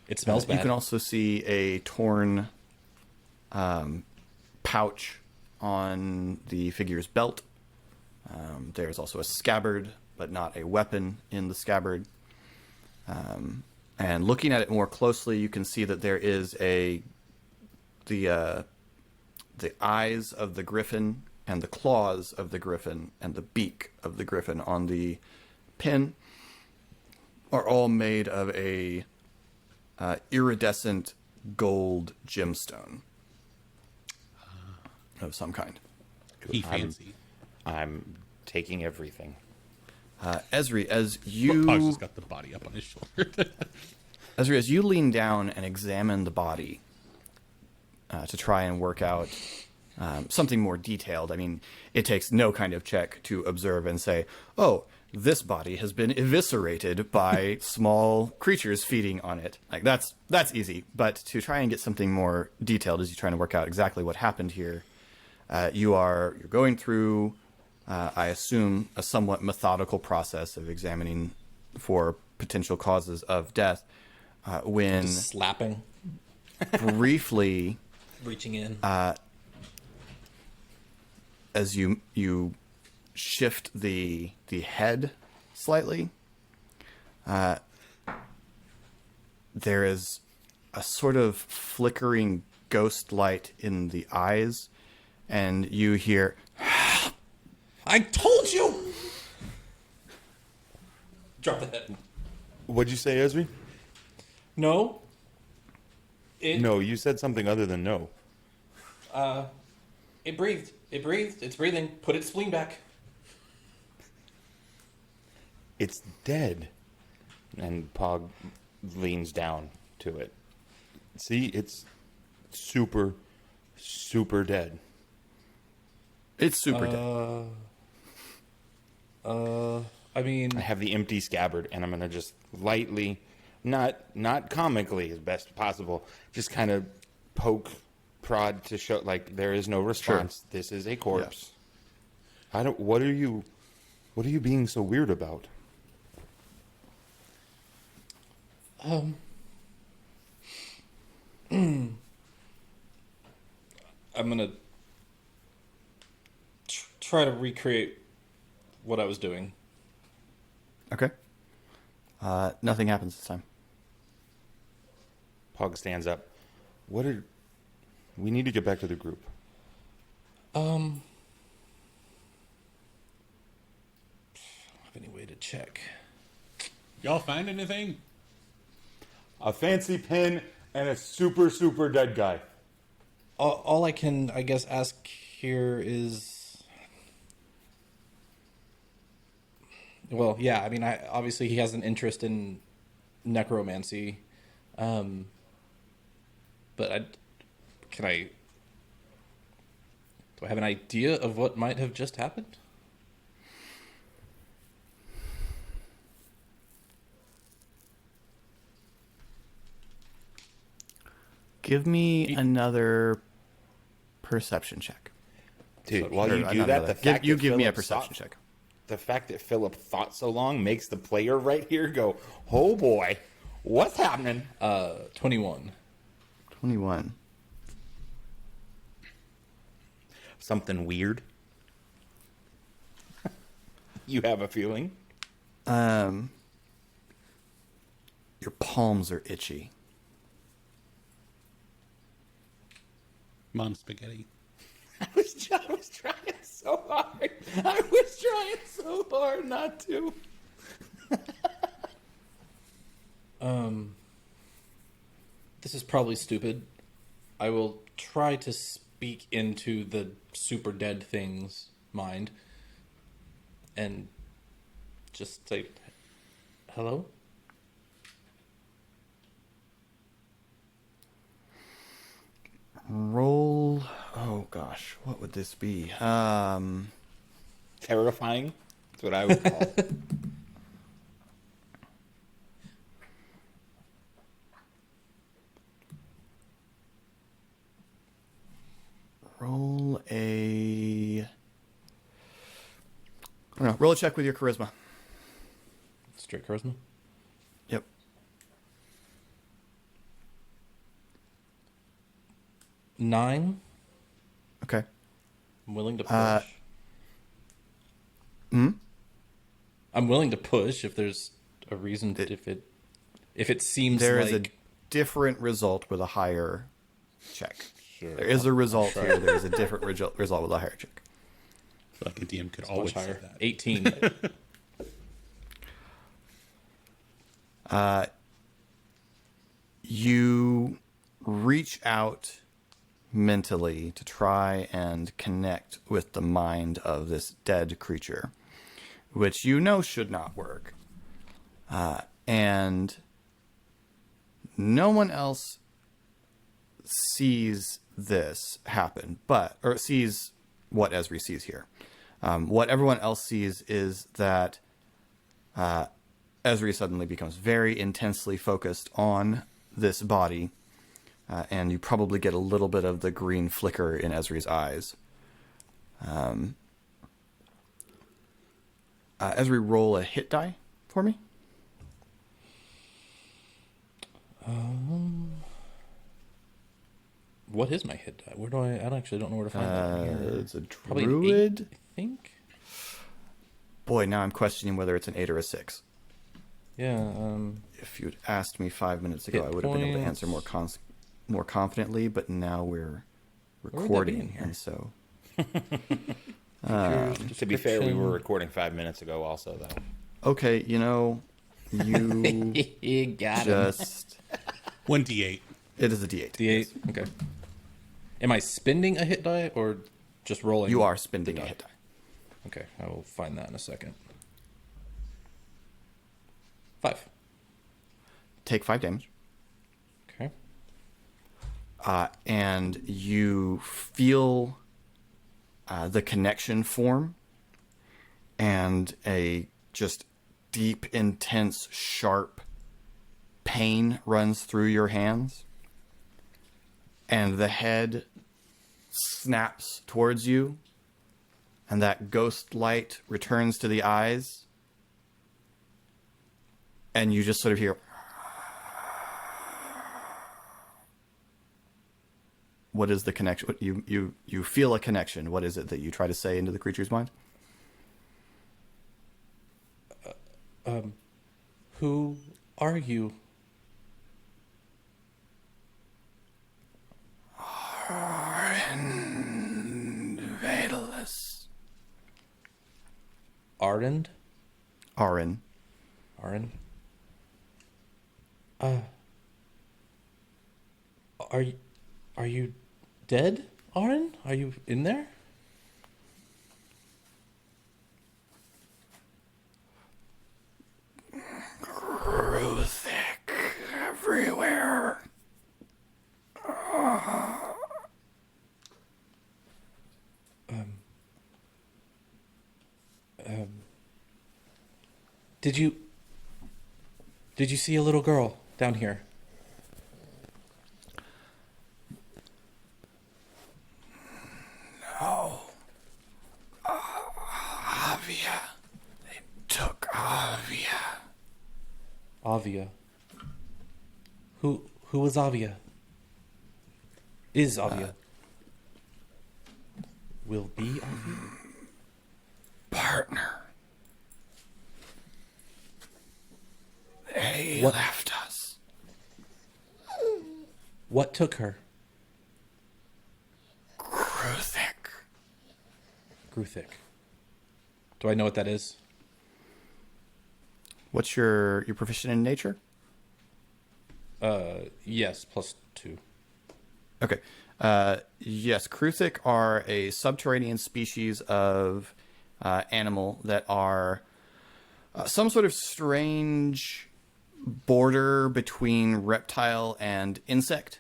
B: It smells bad.
D: You can also see a torn pouch on the figure's belt. There's also a scabbard, but not a weapon in the scabbard. And looking at it more closely, you can see that there is the eyes of the griffin and the claws of the griffin and the beak of the griffin on the pin are all made of a iridescent gold gemstone of some kind.
A: He fancy.
C: I'm taking everything.
D: Ezri, as you
A: Pog's just got the body up on his shoulder.
D: Ezri, as you lean down and examine the body to try and work out something more detailed, I mean, it takes no kind of check to observe and say, oh, this body has been eviscerated by small creatures feeding on it. Like, that's easy. But to try and get something more detailed as you're trying to work out exactly what happened here, you're going through, I assume, a somewhat methodical process of examining for potential causes of death. When
B: Just slapping,
D: briefly,
B: reaching in.
D: as you shift the head slightly, there is a sort of flickering ghost light in the eyes, and you hear,
B: I told you! Drop the head.
C: What'd you say, Ezri?
B: No.
C: No, you said something other than no.
B: It breathed. It breathed. It's breathing. Put its spleen back.
C: It's dead. And Pog leans down to it. See, it's super, super dead.
D: it's super dead.
B: I mean,
C: I have the empty scabbard, and I'm gonna just lightly, not comically as best possible, just kind of prod to show like there is no response.
D: Sure.
C: This is a corpse. I don't. What are you being so weird about?
B: I'm gonna try to recreate what I was doing.
D: Okay. Nothing happens this time.
C: Pog stands up. We need to get back to the group.
B: I don't have any way to check.
A: Y'all find anything?
C: A fancy pen and a super, super dead guy.
B: All I can, I guess, ask here is... Well, yeah, I mean, obviously he has an interest in necromancy. But do I have an idea of what might have just happened?
D: Give me another perception check.
C: Dude, while you
D: Or
C: do
D: not
C: that,
D: another.
C: the fact
D: you
C: that
D: give me a
C: Philip
D: perception
C: thought-
D: check.
C: The fact that Philip thought so long makes the player right here go, oh boy, what's happening?
B: 21.
D: 21.
C: Something weird. You have a feeling?
D: Your palms are itchy.
A: Mom spaghetti.
C: I was trying so hard. I was trying so hard not to.
B: This is probably stupid. I will try to speak into the super dead thing's mind and just say, hello?
D: Roll. Oh gosh, what would this be?
C: Terrifying? That's what I would call it.
D: Roll a. No, roll a check with your charisma.
B: Straight charisma?
D: Yep.
B: 9.
D: Okay.
B: I'm willing to push. I'm willing to push if there's a reason. If it seems
D: There
B: like
D: is a different result with a higher check.
C: Sure.
D: There is a result here. There is a different result with a higher check.
A: I feel like a DM could
B: much
A: always say
B: higher.
A: that.
B: 18.
D: You reach out mentally to try and connect with the mind of this dead creature, which you know should not work. And no one else sees this happen, or sees what Esri sees here. What everyone else sees is that Esri suddenly becomes very intensely focused on this body, and you probably get a little bit of the green flicker in Esri's eyes. Esri, roll a hit die for me.
B: What is my hit die? Where do I actually don't know where to find that. Here.
D: It's a
B: Probably an
D: druid.
B: 8, I think.
D: Boy, now I'm questioning whether it's an 8 or a 6.
B: Yeah.
D: If you'd asked me 5 minutes ago,
B: Hit
D: I would have been able to
B: points.
D: answer more confidently, but now we're
B: would that be in
D: recording,
B: here?
D: and so...
C: To be fair, we were recording 5 minutes ago also, though.
D: Okay, you
B: You got him.
D: just...
A: 1d8.
D: It is a D8.
B: D8. Okay. Am I spending a hit die or just rolling?
D: You are spending a hit die.
B: Okay, I will find that in a second. 5.
D: Take 5 damage.
B: Okay.
D: And you feel the connection form, and a just deep, intense, sharp pain runs through your hands, and the head snaps towards you, and that ghost light returns to the eyes, and you just sort of hear... What is the connection? You feel a connection. What is it that you try to say into the creature's mind?
B: Who are you?
D: Vatalus.
B: Arend?
D: Arin.
B: Aren? Are you dead, Aren? Are you in there?
D: Grew thick everywhere.
B: Did you see a little girl down here?
D: No. Avia. They took Avia.
B: Avia. Who is Avia? Is Avia? Will be Avia?
D: Partner.
B: took her. Gruthic. Do I know what that is?
D: What's your proficient in nature?
B: Yes, +2.
D: Okay. Yes, Kruthic are a subterranean species of animal that are some sort of strange border between reptile and insect.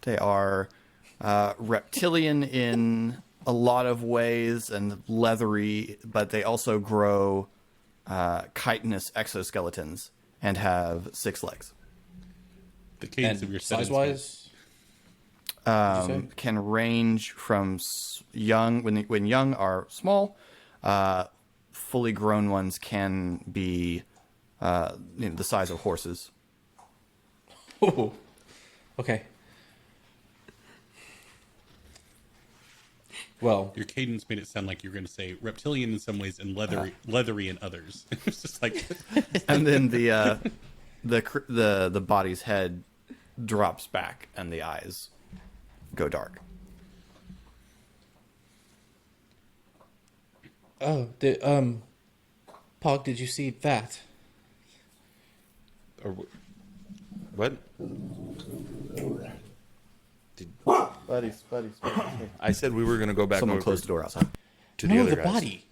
D: They are reptilian in a lot of ways and leathery, but they also grow chitinous exoskeletons and have 6 legs.
A: The cadence
B: And
A: of your sentence
B: size-wise, did you say?
D: Can range from young, when young are small, fully grown ones can be the size of horses.
B: Oh, okay. Well,
A: Your cadence made it sound like you were going to say reptilian in some ways and leathery in others. It's just like
D: And then the body's head drops back and the eyes go dark.
B: oh, Pog, did you see that?
C: Or what?
D: Buddies.
C: I said we were going to go back
D: Someone
C: over
D: closed the door outside.
C: to
B: No,
C: the other
B: the
C: guys.
B: body.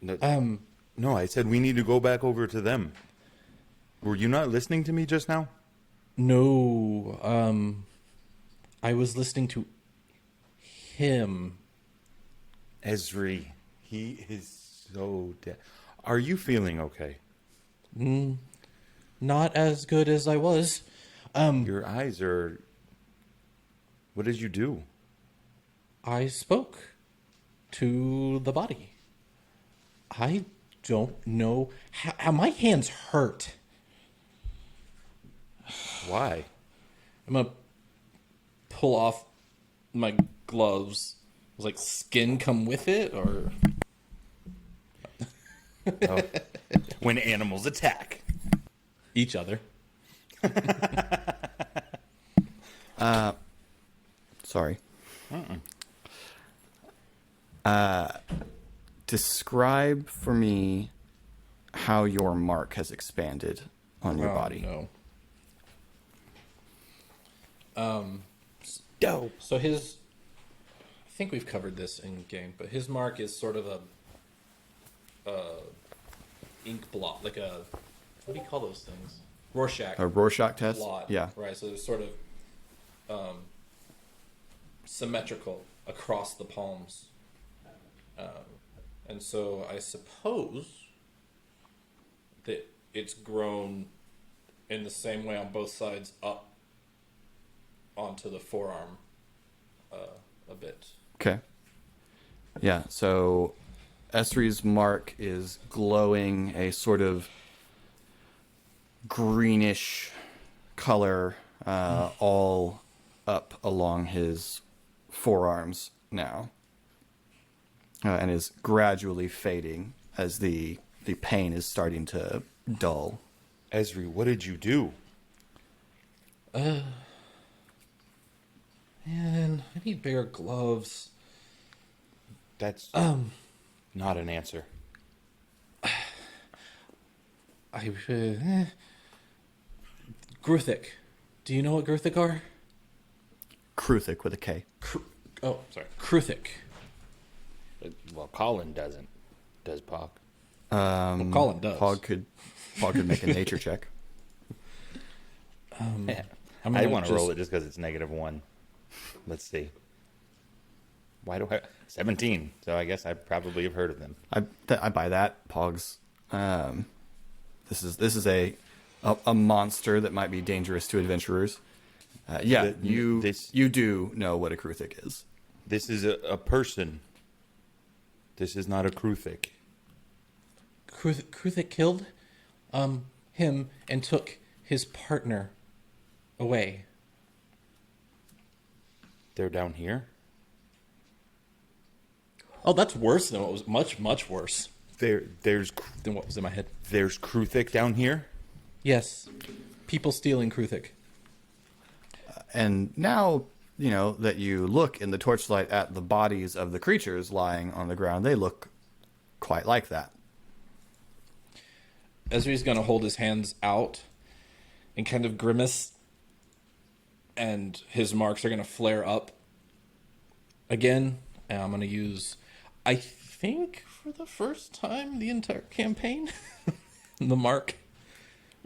C: No, no, I said we need to go back over to them. Were you not listening to me just now?
B: No, I was listening to him.
C: Esri, he is so dead. Are you feeling okay?
B: Not as good as I was.
C: Your eyes are... What did you do?
B: I spoke to the body. I don't know how my hands hurt.
C: Why?
B: I'm gonna pull off my gloves. Was like skin come with it, or
C: Oh. When animals attack.
B: each other?
D: Sorry. Describe for me how your mark has expanded on your body.
B: No.
C: Dope.
B: So his, I think we've covered this in game, but his mark is sort of a ink blot, like a, what do you call those things? Rorschach
D: A Rorschach test?
B: blot.
D: Yeah.
B: Right. So it's sort of symmetrical across the palms, and so I suppose that it's grown in the same way on both sides up onto the forearm a bit.
D: Okay. Yeah, so Esri's mark is glowing a sort of greenish color all up along his forearms now, and is gradually fading as the pain is starting to dull.
C: Esri, what did you do?
B: Man, I need bigger gloves.
C: That's not an answer.
B: Gruthic. Do you know what Gruthic are?
D: Kruthic with a K.
B: Kruthic.
C: Well, Colin doesn't. Does Pock?
B: Well, Colin does.
D: Pog could make a nature check.
C: Yeah.
B: I'm
C: I
B: gonna
C: want to roll
B: just-
C: it just because it's -1. Let's see. Why do I... 17. So I guess I probably have heard of them.
D: I buy that. Pogs. This is a monster that might be dangerous to adventurers. You do know what a Kruthic is.
C: This is a person. This is not a Kruthic.
B: Kruthic killed him and took his partner away.
C: They're down here?
B: Oh, that's worse than what was much worse
C: There's
B: than what was in my head.
C: Kruthic down here?
B: Yes, people stealing Kruthic.
D: And now, that you look in the torchlight at the bodies of the creatures lying on the ground, they look quite like that.
B: Ezri's going to hold his hands out and kind of grimace, and his marks are going to flare up again. And I'm going to use, I think, for the first time the entire campaign, the mark.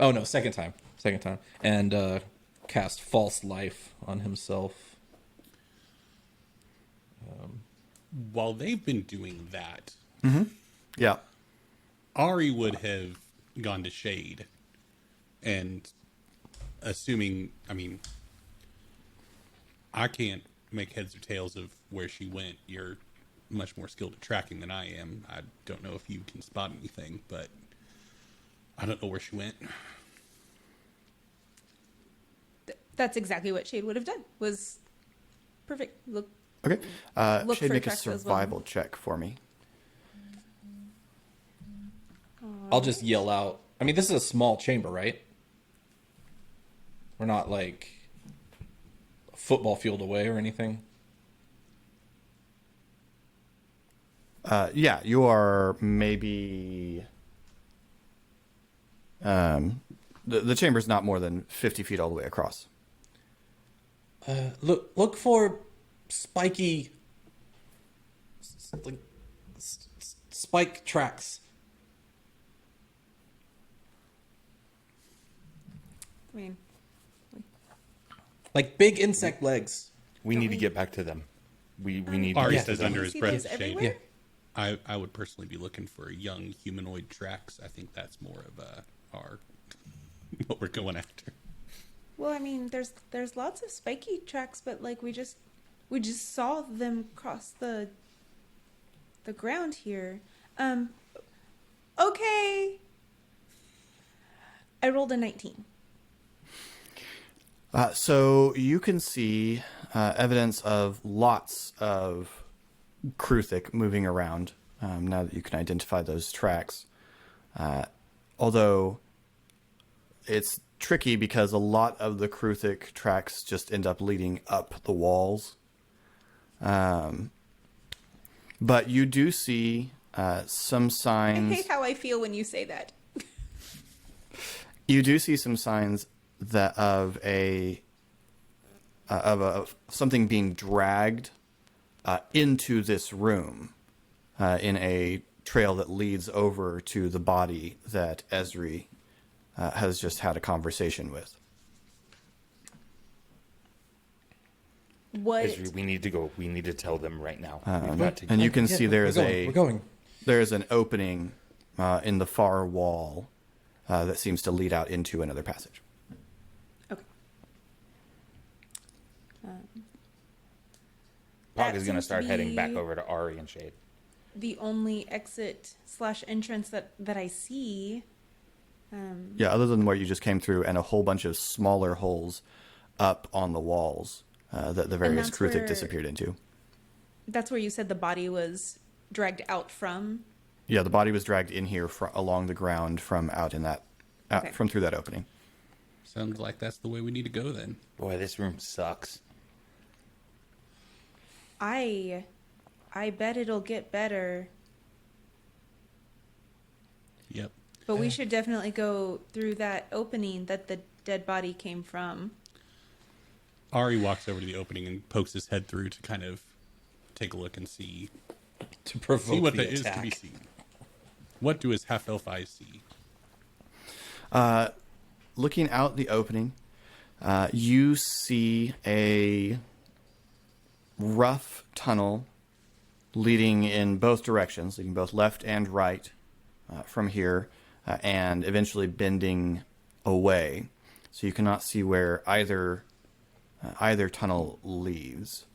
B: Oh, no, second time. And cast False Life on himself.
A: While they've been doing that,
D: Yeah.
A: Ari would have gone to Shade. And assuming, I can't make heads or tails of where she went. You're much more skilled at tracking than I am. I don't know if you can spot anything, but I don't know where she went.
E: That's exactly what Shade would have done. Was perfect. Look.
D: Okay.
E: Look
D: Shade,
E: for
D: make a
E: tracks as well.
D: survival check for me.
B: I'll just yell out. This is a small chamber, right? We're not like a football field away or anything.
D: Yeah, you are maybe... the chamber's not more than 50 feet all the way across.
B: Look for spiky, spike tracks. Like big insect legs.
C: We need to get back to them. We need
A: Ari
C: to
A: says
C: get to
A: under
C: them.
A: his
E: See
A: breath,
E: those
A: Shade.
E: everywhere?
A: I would personally be looking for young humanoid tracks. I think that's more of our what we're going after.
E: Well, there's lots of spiky tracks, but like we just saw them cross the ground here. Okay. I rolled a 19.
D: So you can see evidence of lots of Kruthic moving around now that you can identify those tracks. Although it's tricky because a lot of the Kruthic tracks just end up leading up the walls. But you do see some
E: I
D: signs.
E: hate how I feel when you say that.
D: You do see some signs that of something being dragged into this room in a trail that leads over to the body that Ezri has just had a conversation with.
E: What?
C: Ezri, we need to go. We need to tell them right now. We've got to.
D: And you can see
B: we're going.
D: there's an opening in the far wall that seems to lead out into another passage.
E: Okay.
C: Pog
E: That
C: is going to
E: seems to
C: start heading back
E: be-
C: over to Ari and Shade.
E: The only exit/entrance that I see.
D: Yeah, other than what you just came through, and a whole bunch of smaller holes up on the walls that the various
E: that's
D: Kruthic
E: where-
D: disappeared into.
E: That's where you said the body was dragged out from.
D: Yeah, the body was dragged in here along the ground from out in that,
E: Okay.
D: from through that opening.
A: Sounds like that's the way we need to go then.
C: Boy, this room sucks.
E: I bet it'll get better,
A: Yep.
E: but we should definitely go through that opening that the dead body came from.
A: Ari walks over to the opening and pokes his head through to kind of take a look and see
B: To provoke
A: what
B: the
A: there is
B: attack.
A: to be seen. What do his half-elf eyes see?
D: Looking out the opening, you see a rough tunnel leading in both directions, leading both left and right from here, and eventually bending away. So you cannot see where either tunnel leaves.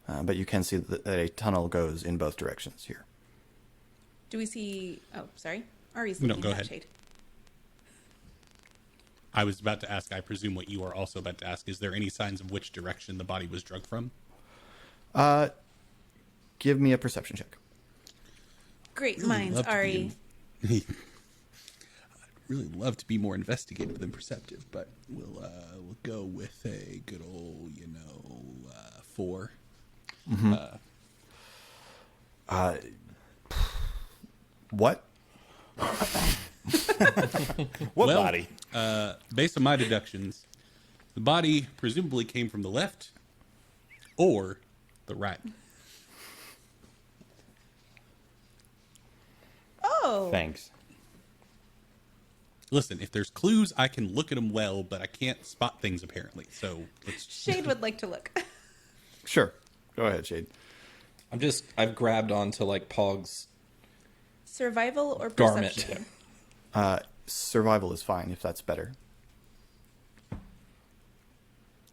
D: But you can see that a tunnel goes in both directions here.
E: Do we see? Oh, sorry. Ari's
A: No,
E: looking
A: go
E: at that
A: ahead.
E: shade.
A: I was about to ask, I presume what you are also about to ask, is there any signs of which direction the body was drugged from?
D: Give me a perception check.
E: Great
A: Really
E: minds,
A: love to be
E: Ari.
A: really love to be more investigative than perceptive, but we'll go with a good old, 4.
D: What?
C: What
A: Well,
C: body?
A: Based on my deductions, the body presumably came from the left or the right.
E: Oh,
C: Thanks.
A: Listen, if there's clues, I can look at them well, but I can't spot things apparently. So let's.
E: Shade would like to look.
D: Sure. Go ahead, Shade.
B: I've grabbed onto like Pog's
E: Survival or
B: garment.
E: perception?
D: Survival is fine if that's better.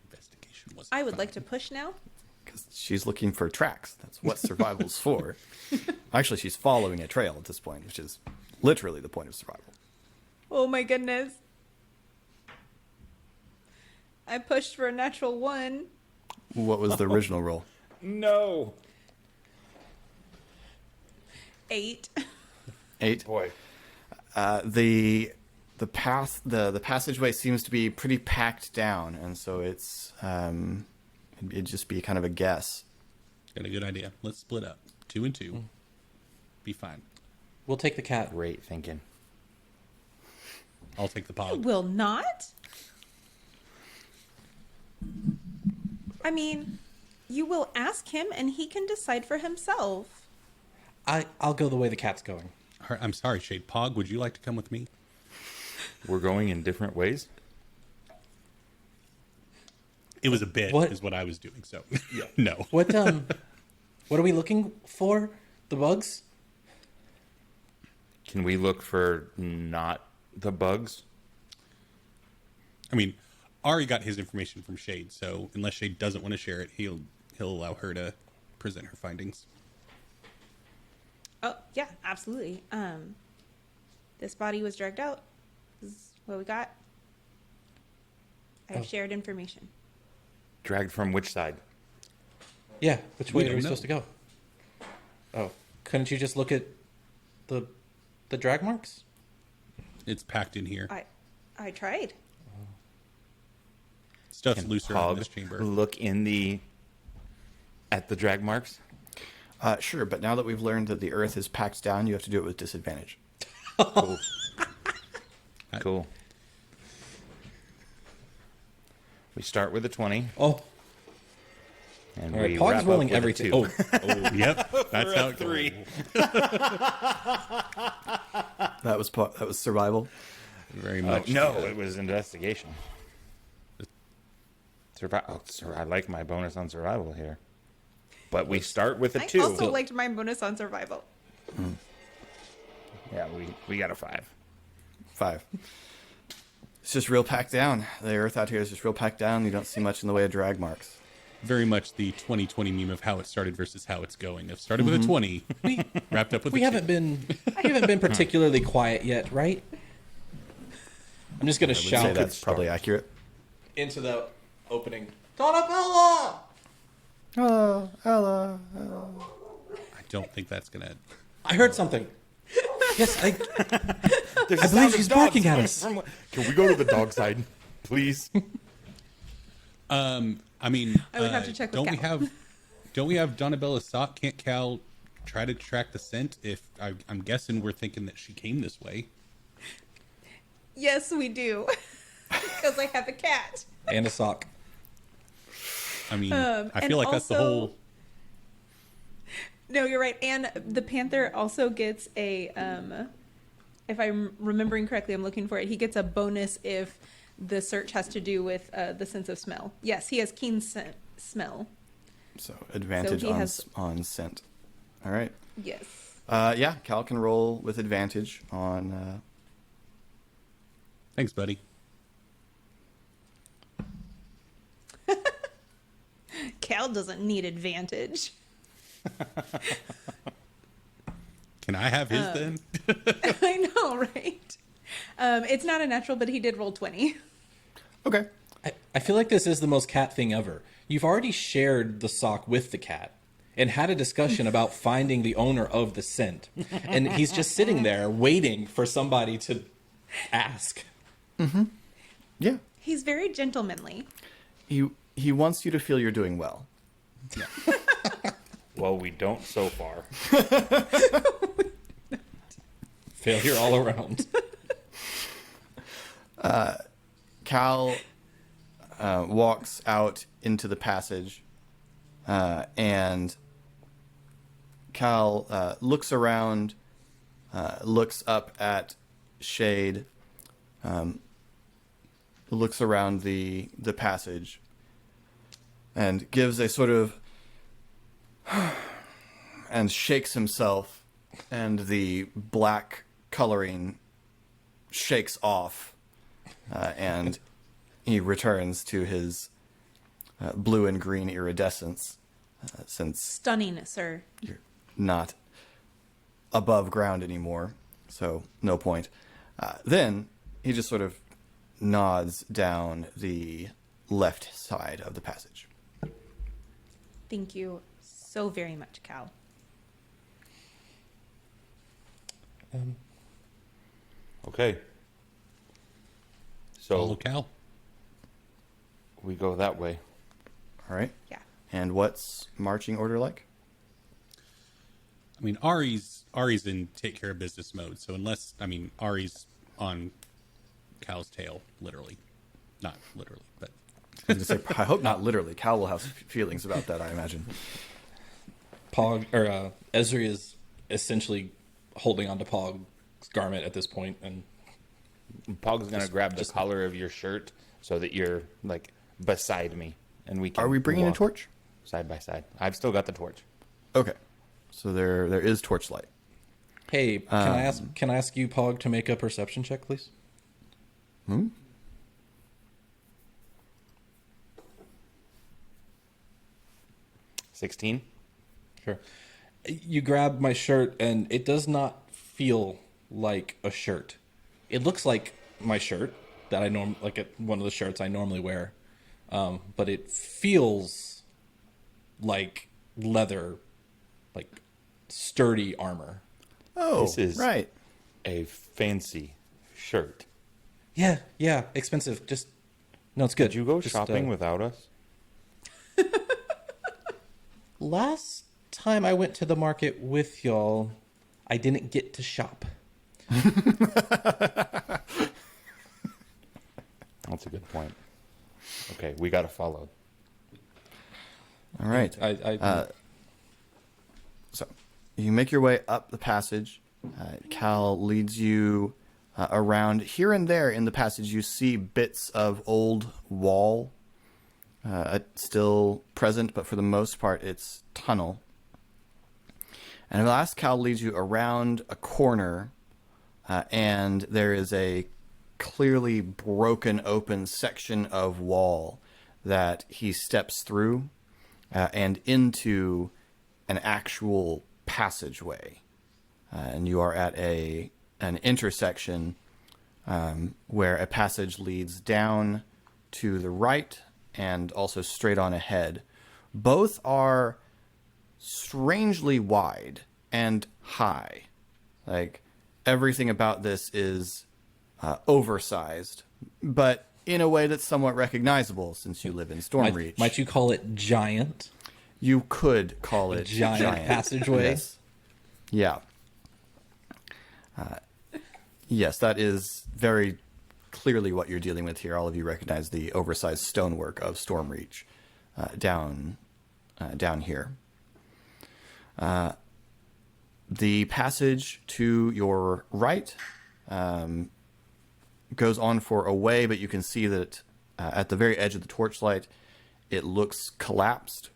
A: Investigation was.
E: I would like to push now.
D: Because she's looking for tracks. That's what survival's for. Actually, she's following a trail at this point, which is literally the point of survival.
E: Oh my goodness. I pushed for a natural 1.
D: What was the original roll?
C: No.
E: 8.
D: 8.
C: Boy.
D: The passageway seems to be pretty packed down, and so it'd just be kind of a guess.
A: Got a good idea. Let's split up. 2 and 2. Be fine.
B: We'll take the cat.
C: Great thinking.
A: I'll take the
E: I
A: pog.
E: will not. I mean, you will ask him and he can decide for himself.
B: I'll go the way the cat's going.
A: I'm sorry, Shade. Pog, would you like to come with me?
C: We're going in different ways.
A: It was a bit,
B: What?
A: is what I was doing. So, no.
B: What what are we looking for? The bugs?
C: Can we look for not the bugs?
A: I mean, Ari got his information from Shade, so unless Shade doesn't want to share it, he'll allow her to present her findings.
E: Oh, yeah, absolutely. This body was dragged out. This is what we got. I have shared information.
C: Dragged from which side?
B: Yeah. Which
A: We
B: way are
A: don't
B: we
A: know.
B: supposed to go? Oh, couldn't you just look at the drag marks?
A: It's packed in here.
E: I tried.
A: Stuff's
C: Can
A: looser in
C: Pog
A: this chamber.
C: look at the drag marks?
D: Sure, but now that we've learned that the earth is packed down, you have to do it with disadvantage.
C: Cool. Cool. We start with a 20,
B: Oh,
C: and
B: all right.
C: we
B: Pog's
C: wrap
B: rolling
C: up with a
B: everything.
C: 2.
B: Oh,
A: Yep, that's how it
C: 3.
A: goes.
D: That was survival.
A: Very
C: Oh,
A: much.
C: no, it was investigation. I like my bonus on survival here. But we start with a
E: I
C: 2.
E: also liked my bonus on survival.
C: Yeah, we got a 5.
D: 5. It's just real packed down. The earth out here is just real packed down. You don't see much in the way of drag marks.
A: Very much the 2020 meme of how it started versus how it's going. It started with a 20, wrapped up with
B: we
A: a 2.
B: haven't been particularly quiet yet, right? I'm just gonna
D: I would say
B: shout
D: that's probably accurate.
B: into the opening. Donabella!
D: Oh, Ella.
A: I don't think that's going to...
B: I heard something. Yes, I
C: There's
B: I
C: a
B: believe
C: sound of
B: she's
C: dogs
B: barking at
C: coming
B: us.
C: from- Can we go to the dog side, please?
A: I mean...
E: I would have to check with Cal.
A: Don't we have Donnabella's sock? Can't Cal try to track the scent? If I'm guessing we're thinking that she came this way.
E: Yes, we do. Because I have a cat.
B: and a sock.
A: I mean, I
E: and
A: feel like that's the
E: also-
A: whole...
E: No, you're right. And the panther also gets a, if I'm remembering correctly, I'm looking for it. He gets a bonus if the search has to do with the sense of smell. Yes, he has keen smell.
D: So advantage
E: So he has-
D: on scent. All right.
E: Yes.
D: Yeah, Cal can roll with advantage on.
A: Thanks, buddy.
E: Cal doesn't need advantage.
A: Can I have his then?
E: I know, right? It's not a natural, but he did roll 20.
D: Okay.
B: I feel like this is the most cat thing ever. You've already shared the sock with the cat and had a discussion about finding the owner of the scent. And he's just sitting there waiting for somebody to ask.
D: Yeah.
E: He's very gentlemanly.
D: He wants you to feel you're doing well.
C: Well, we don't so far.
B: Failure all around.
D: Cal walks out into the passage, and Cal looks around, looks up at Shade, looks around the passage, and gives a sort of and shakes himself, and the black coloring shakes off, and he returns to his blue and green iridescence, since
E: Stunning, sir.
D: you're not above ground anymore, so no point. Then he just sort of nods down the left side of the passage.
E: Thank you so very much, Cal.
C: Okay.
A: Follow
C: So
A: Cal.
C: we go that way.
D: All right.
E: Yeah.
D: And what's marching order like?
A: I mean, Ari's in take care of business mode. So unless, I mean, Ari's on Cal's tail, literally, not literally, but
D: I was gonna say, I hope not literally. Cal will have feelings about that, I imagine.
B: Pog or Ezri is essentially holding onto Pog's garment at this point, and
C: Pog's gonna grab the collar of your shirt so that you're like beside me, and we can.
D: Are we bringing a
C: walk
D: torch?
C: side by side? I've still got the torch.
D: Okay. So there is torchlight.
B: hey, can I ask you, Pog, to make a perception check, please?
C: 16.
B: Sure. You grab my shirt, and it does not feel like a shirt. It looks like my shirt that one of the shirts I normally wear, but it feels like leather, like sturdy armor.
D: Oh,
C: This is-
D: right.
C: A fancy shirt.
B: Yeah, expensive. Just no, it's good.
C: Did you go
B: Just,
C: shopping without us?
B: Last time I went to the market with y'all, I didn't get to shop.
C: That's a good point. Okay, we got to follow.
D: All right. So you make your way up the passage. Cal leads you around. Here and there in the passage, you see bits of old wall still present, but for the most part, it's tunnel. And at last, Cal leads you around a corner, and there is a clearly broken open section of wall that he steps through and into an actual passageway. And you are at an intersection where a passage leads down to the right and also straight on ahead. Both are strangely wide and high. Like, everything about this is oversized, but in a way that's somewhat recognizable since you live in Stormreach.
B: Might you call it giant?
D: You could call it
B: Giant passageway?
D: Yes. Yeah. Yes, that is very clearly what you're dealing with here. All of you recognize the oversized stonework of Stormreach down here. The passage to your right goes on for a way, but you can see that at the very edge of the torchlight, it looks collapsed.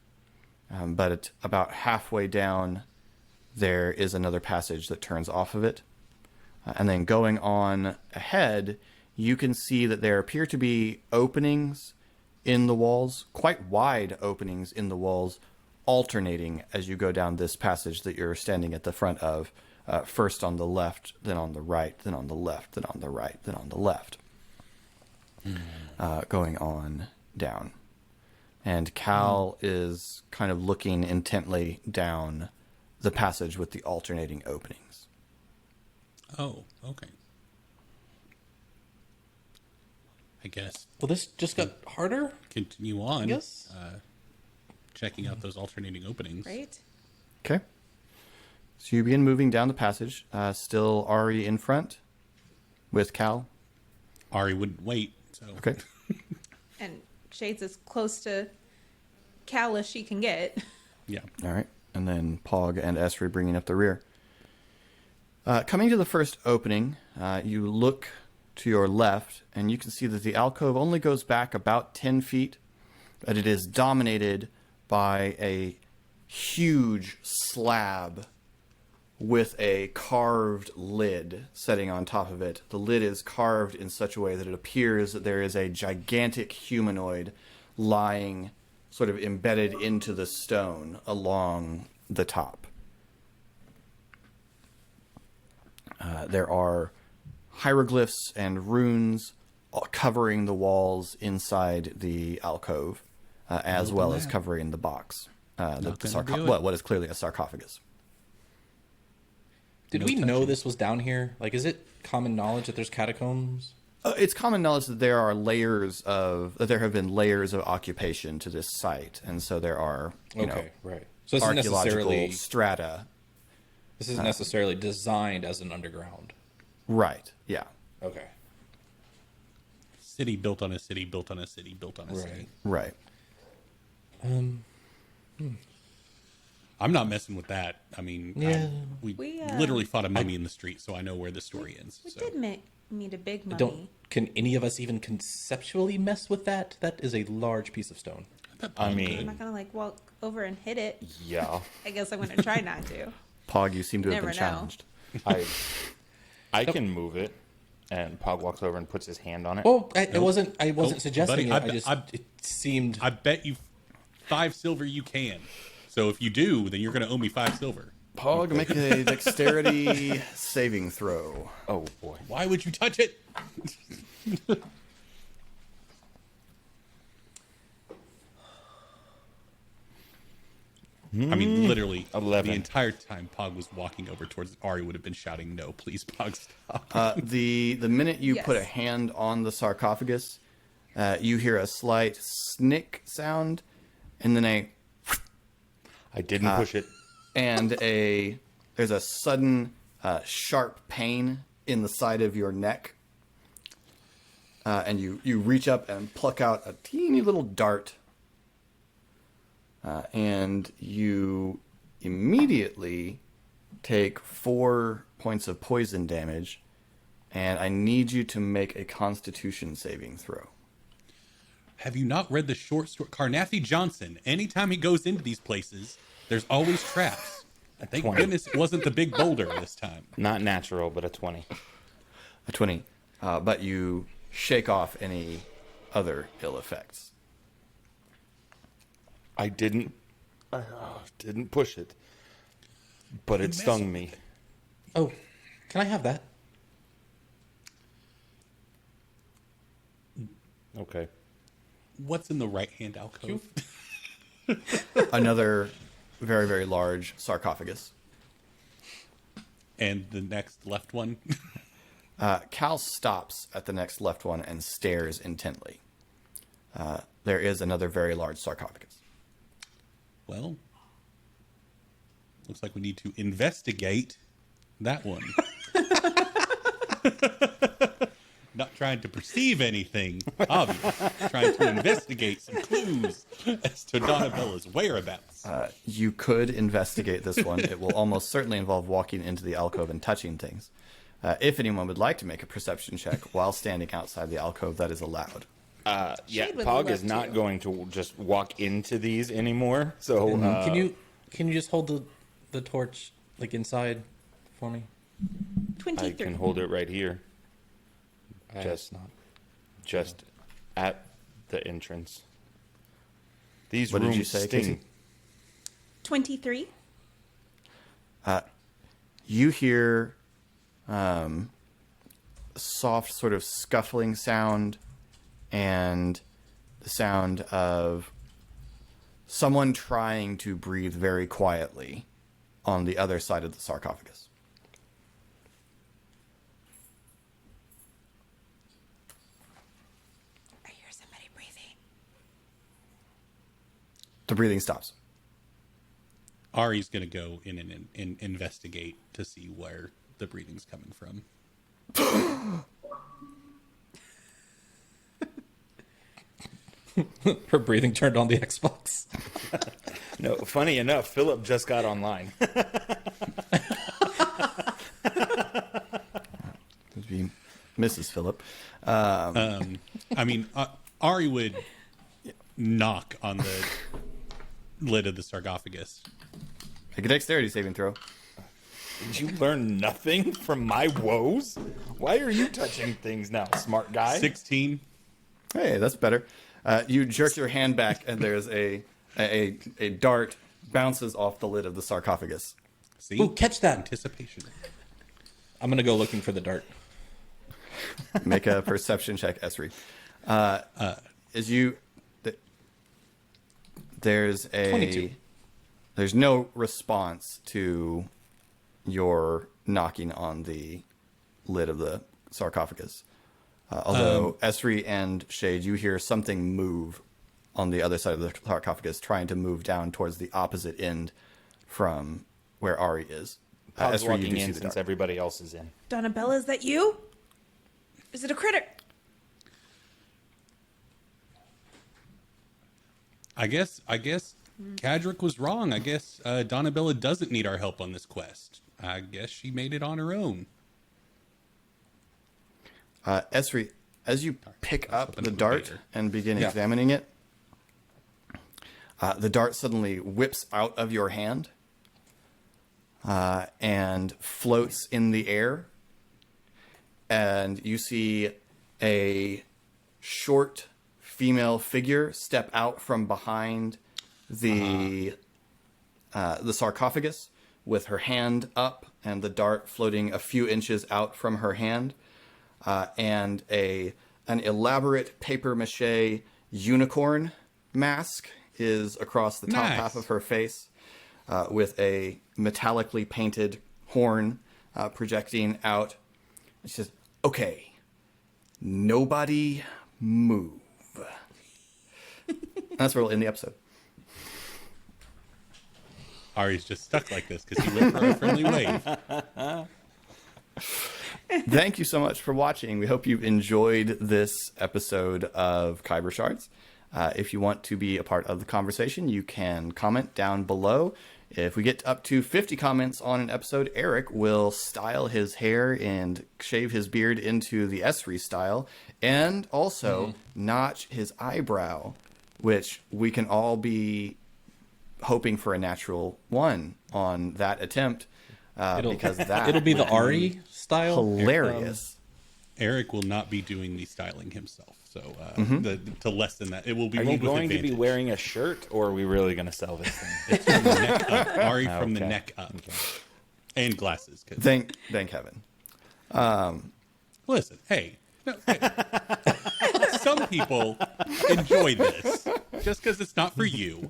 D: But about halfway down, there is another passage that turns off of it. And then going on ahead, you can see that there appear to be openings in the walls, quite wide openings in the walls, alternating as you go down this passage that you're standing at the front of, first on the left, then on the right, then on the left, then on the right, then on the left, going on down. And Cal is kind of looking intently down the passage with the alternating openings.
A: oh, okay. I guess
B: Well, this just got harder.
A: continue on.
B: Yes.
A: Checking out those alternating openings.
E: Right?
D: Okay. So you begin moving down the passage. Still Ari in front with Cal.
A: Ari wouldn't wait. So
D: Okay.
E: And Shades as close to Cal as she can get.
A: yeah.
D: All right. And then Pog and Esri bringing up the rear. Coming to the first opening, you look to your left, and you can see that the alcove only goes back about 10 feet, but it is dominated by a huge slab with a carved lid setting on top of it. The lid is carved in such a way that it appears that there is a gigantic humanoid lying sort of embedded into the stone along the top. There are hieroglyphs and runes covering the walls inside the alcove, as well as covering the box. What is clearly a sarcophagus.
B: Did we know this was down here? Like, is it common knowledge that there's catacombs?
D: It's common knowledge that there have been layers of occupation to this site, and so there are
B: Right. So this isn't
D: archaeological
B: necessarily
D: strata.
B: this isn't necessarily designed as an underground.
D: Right. Yeah.
B: Okay.
A: City built on a city, built on a city, built on a city.
D: Right.
A: I'm not messing with that. I mean,
B: Yeah.
A: we
E: We,
A: literally fought a mummy in the street, so I know where the story ends.
E: We
A: So.
E: did meet a big mummy.
B: Can any of us even conceptually mess with that? That is a large piece of stone.
C: I
E: I'm
C: mean,
E: not gonna like walk over and hit it.
C: yeah.
E: I guess I'm gonna try not to.
D: Pog, you seem to have
E: Never
D: been
E: know.
D: challenged.
C: I can move it, and Pog walks over and puts his hand on it.
B: Oh, I wasn't suggesting
A: buddy,
B: it. It seemed.
A: I bet you 5 silver you can. So if you do, then you're going to owe me 5 silver.
D: Pog, make a dexterity saving throw.
C: Oh boy.
A: Why would you touch it? I mean, literally,
C: 11.
A: the entire time Pog was walking over towards Ari would have been shouting, "No, please, Pog, stop!"
D: The minute you put a
E: Yes.
D: hand on the sarcophagus, you hear a slight snick sound, and then
C: I didn't push it.
D: there's a sudden sharp pain in the side of your neck, and you reach up and pluck out a teeny little dart, and you immediately take 4 points of poison damage, and I need you to make a Constitution saving throw.
A: Have you not read the short story? Carnathy Johnson, anytime he goes into these places, there's always traps. Thank
C: 20.
A: goodness it wasn't the big boulder this time.
C: Not natural, but a 20.
D: A 20, but you shake off any other ill effects.
C: I didn't push it, but it stung me.
B: Oh, can I have that?
C: Okay.
A: What's in the right-hand alcove?
D: Another very, very large sarcophagus.
A: And the next left one?
D: Cal stops at the next left one and stares intently. There is another very large sarcophagus.
A: Well, looks like we need to investigate that one. Not trying to perceive anything obvious, trying to investigate some clues as to Donnabella's whereabouts.
D: You could investigate this one. It will almost certainly involve walking into the alcove and touching things. If anyone would like to make a perception check while standing outside the alcove, that is allowed.
C: Yeah,
E: Shade would
C: Pog
E: love
C: is not
E: to.
C: going to just walk into these anymore. So
B: Can you just hold the torch like inside for me?
C: I
E: 23.
C: can hold it right here,
B: Just not.
C: just at the entrance. These
D: What
C: rooms
D: did you say,
C: sting.
D: Casey?
E: 23.
D: You hear soft sort of scuffling sound and the sound of someone trying to breathe very quietly on the other side of the sarcophagus. The breathing stops.
A: Ari's going to go in and investigate to see where the breathing's coming from.
B: Her breathing turned on the Xbox.
C: No, funny enough, Philip just got online.
D: Would be Mrs. Phillip.
A: I mean, Ari would knock on the lid of the sarcophagus.
D: Make a dexterity saving throw.
C: Did you learn nothing from my woes? Why are you touching things now, smart guy?
A: 16.
D: Hey, that's better. You jerk your hand back, and there's a dart bounces off the lid of the sarcophagus.
A: See?
B: Ooh, catch that.
A: Anticipation.
B: I'm going to go looking for the dart.
D: Make a perception check, Esri. There's
B: 22.
D: There's no response to your knocking on the lid of the sarcophagus. Although Esri and Shade, you hear something move on the other side of the sarcophagus, trying to move down towards the opposite end from where Ari is.
C: Pog's
D: Esri, you
C: walking
D: do see
C: in
D: the
C: since
D: dart.
C: everybody else is in.
E: Donabella, is that you? Is it a critter?
A: I guess Cadric was wrong. I guess Donabella doesn't need our help on this quest. I guess she made it on her own.
D: Esri, as you pick up
A: something
D: the
A: with
D: dart
A: Vader.
D: and begin
B: Yeah.
D: examining it, the dart suddenly whips out of your hand and floats in the air. And you see a short female figure step out from behind the sarcophagus with her hand up and the dart floating a few inches out from her hand. And an elaborate papier-mâché unicorn mask is across the top
A: Nice.
D: half of her face, with a metallically painted horn projecting out. She says, "Okay, nobody move." That's where we'll end the episode.
A: Ari's just stuck like this because he went for a friendly wave.
D: Thank you so much for watching. We hope you've enjoyed this episode of Khyber Shards. If you want to be a part of the conversation, you can comment down below. If we get up to 50 comments on an episode, Eric will style his hair and shave his beard into the Esri style, and also notch his eyebrow, which we can all be hoping for a natural one on that attempt, because that
B: It'll be the
D: would
B: Ari style.
D: hilarious.
A: Eric will not be doing the styling himself, so to lessen that, it will be
C: Are you
A: rolled with
C: going to be
A: advantage.
C: wearing a shirt, or are we really going to sell this thing?
A: It's from the neck up. Ari from the
C: Okay.
A: neck up, and glasses. 'Cause-
D: Thank heaven.
A: listen, hey, no, hey. Some people enjoy this just because it's not for you.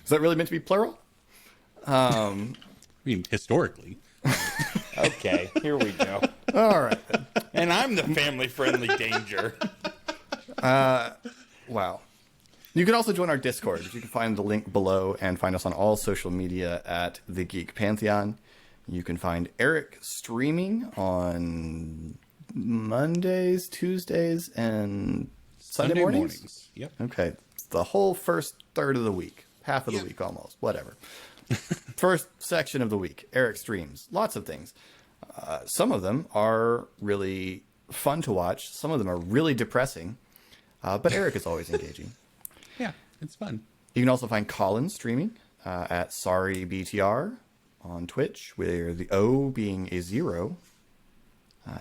D: Is that really meant to be plural?
A: I mean, historically.
C: Okay, here we go.
D: All right.
C: And I'm the family-friendly danger.
D: Wow. You can also join our Discord. You can find the link below and find us on all social media at The Geek Pantheon. You can find Eric streaming on Mondays, Tuesdays, and Sunday mornings.
A: Yep.
D: Okay. It's the whole first third of the week. Half of the week almost. Whatever. First section of the week. Eric streams. Lots of things. Some of them are really fun to watch. Some of them are really depressing. But Eric is always engaging.
A: Yeah, it's fun.
D: You can also find Colin streaming at SorryBTR on Twitch, where the O being a 0.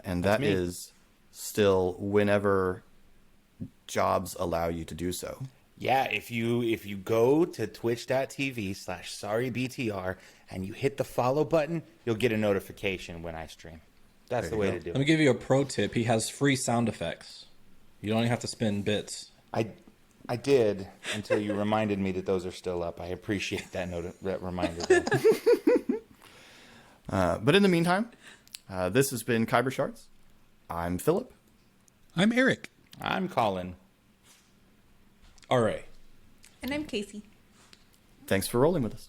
D: And that
C: me.
D: is still whenever jobs allow you to do so.
C: Yeah, if you go to twitch.tv/sorrybtr and you hit the follow button, you'll get a notification when I stream. That's
D: There
C: the
D: you
C: way
D: go.
C: to do
B: Let me
C: it.
B: give you a pro tip. He has free sound effects. You don't even have to spin bits.
C: I did until you reminded me that those are still up. I appreciate that reminder.
D: But in the meantime, this has been Khyber Shards. I'm Philip.
A: I'm Eric.
C: I'm Colin.
B: RA.
E: And I'm Casey.
D: Thanks for rolling with us.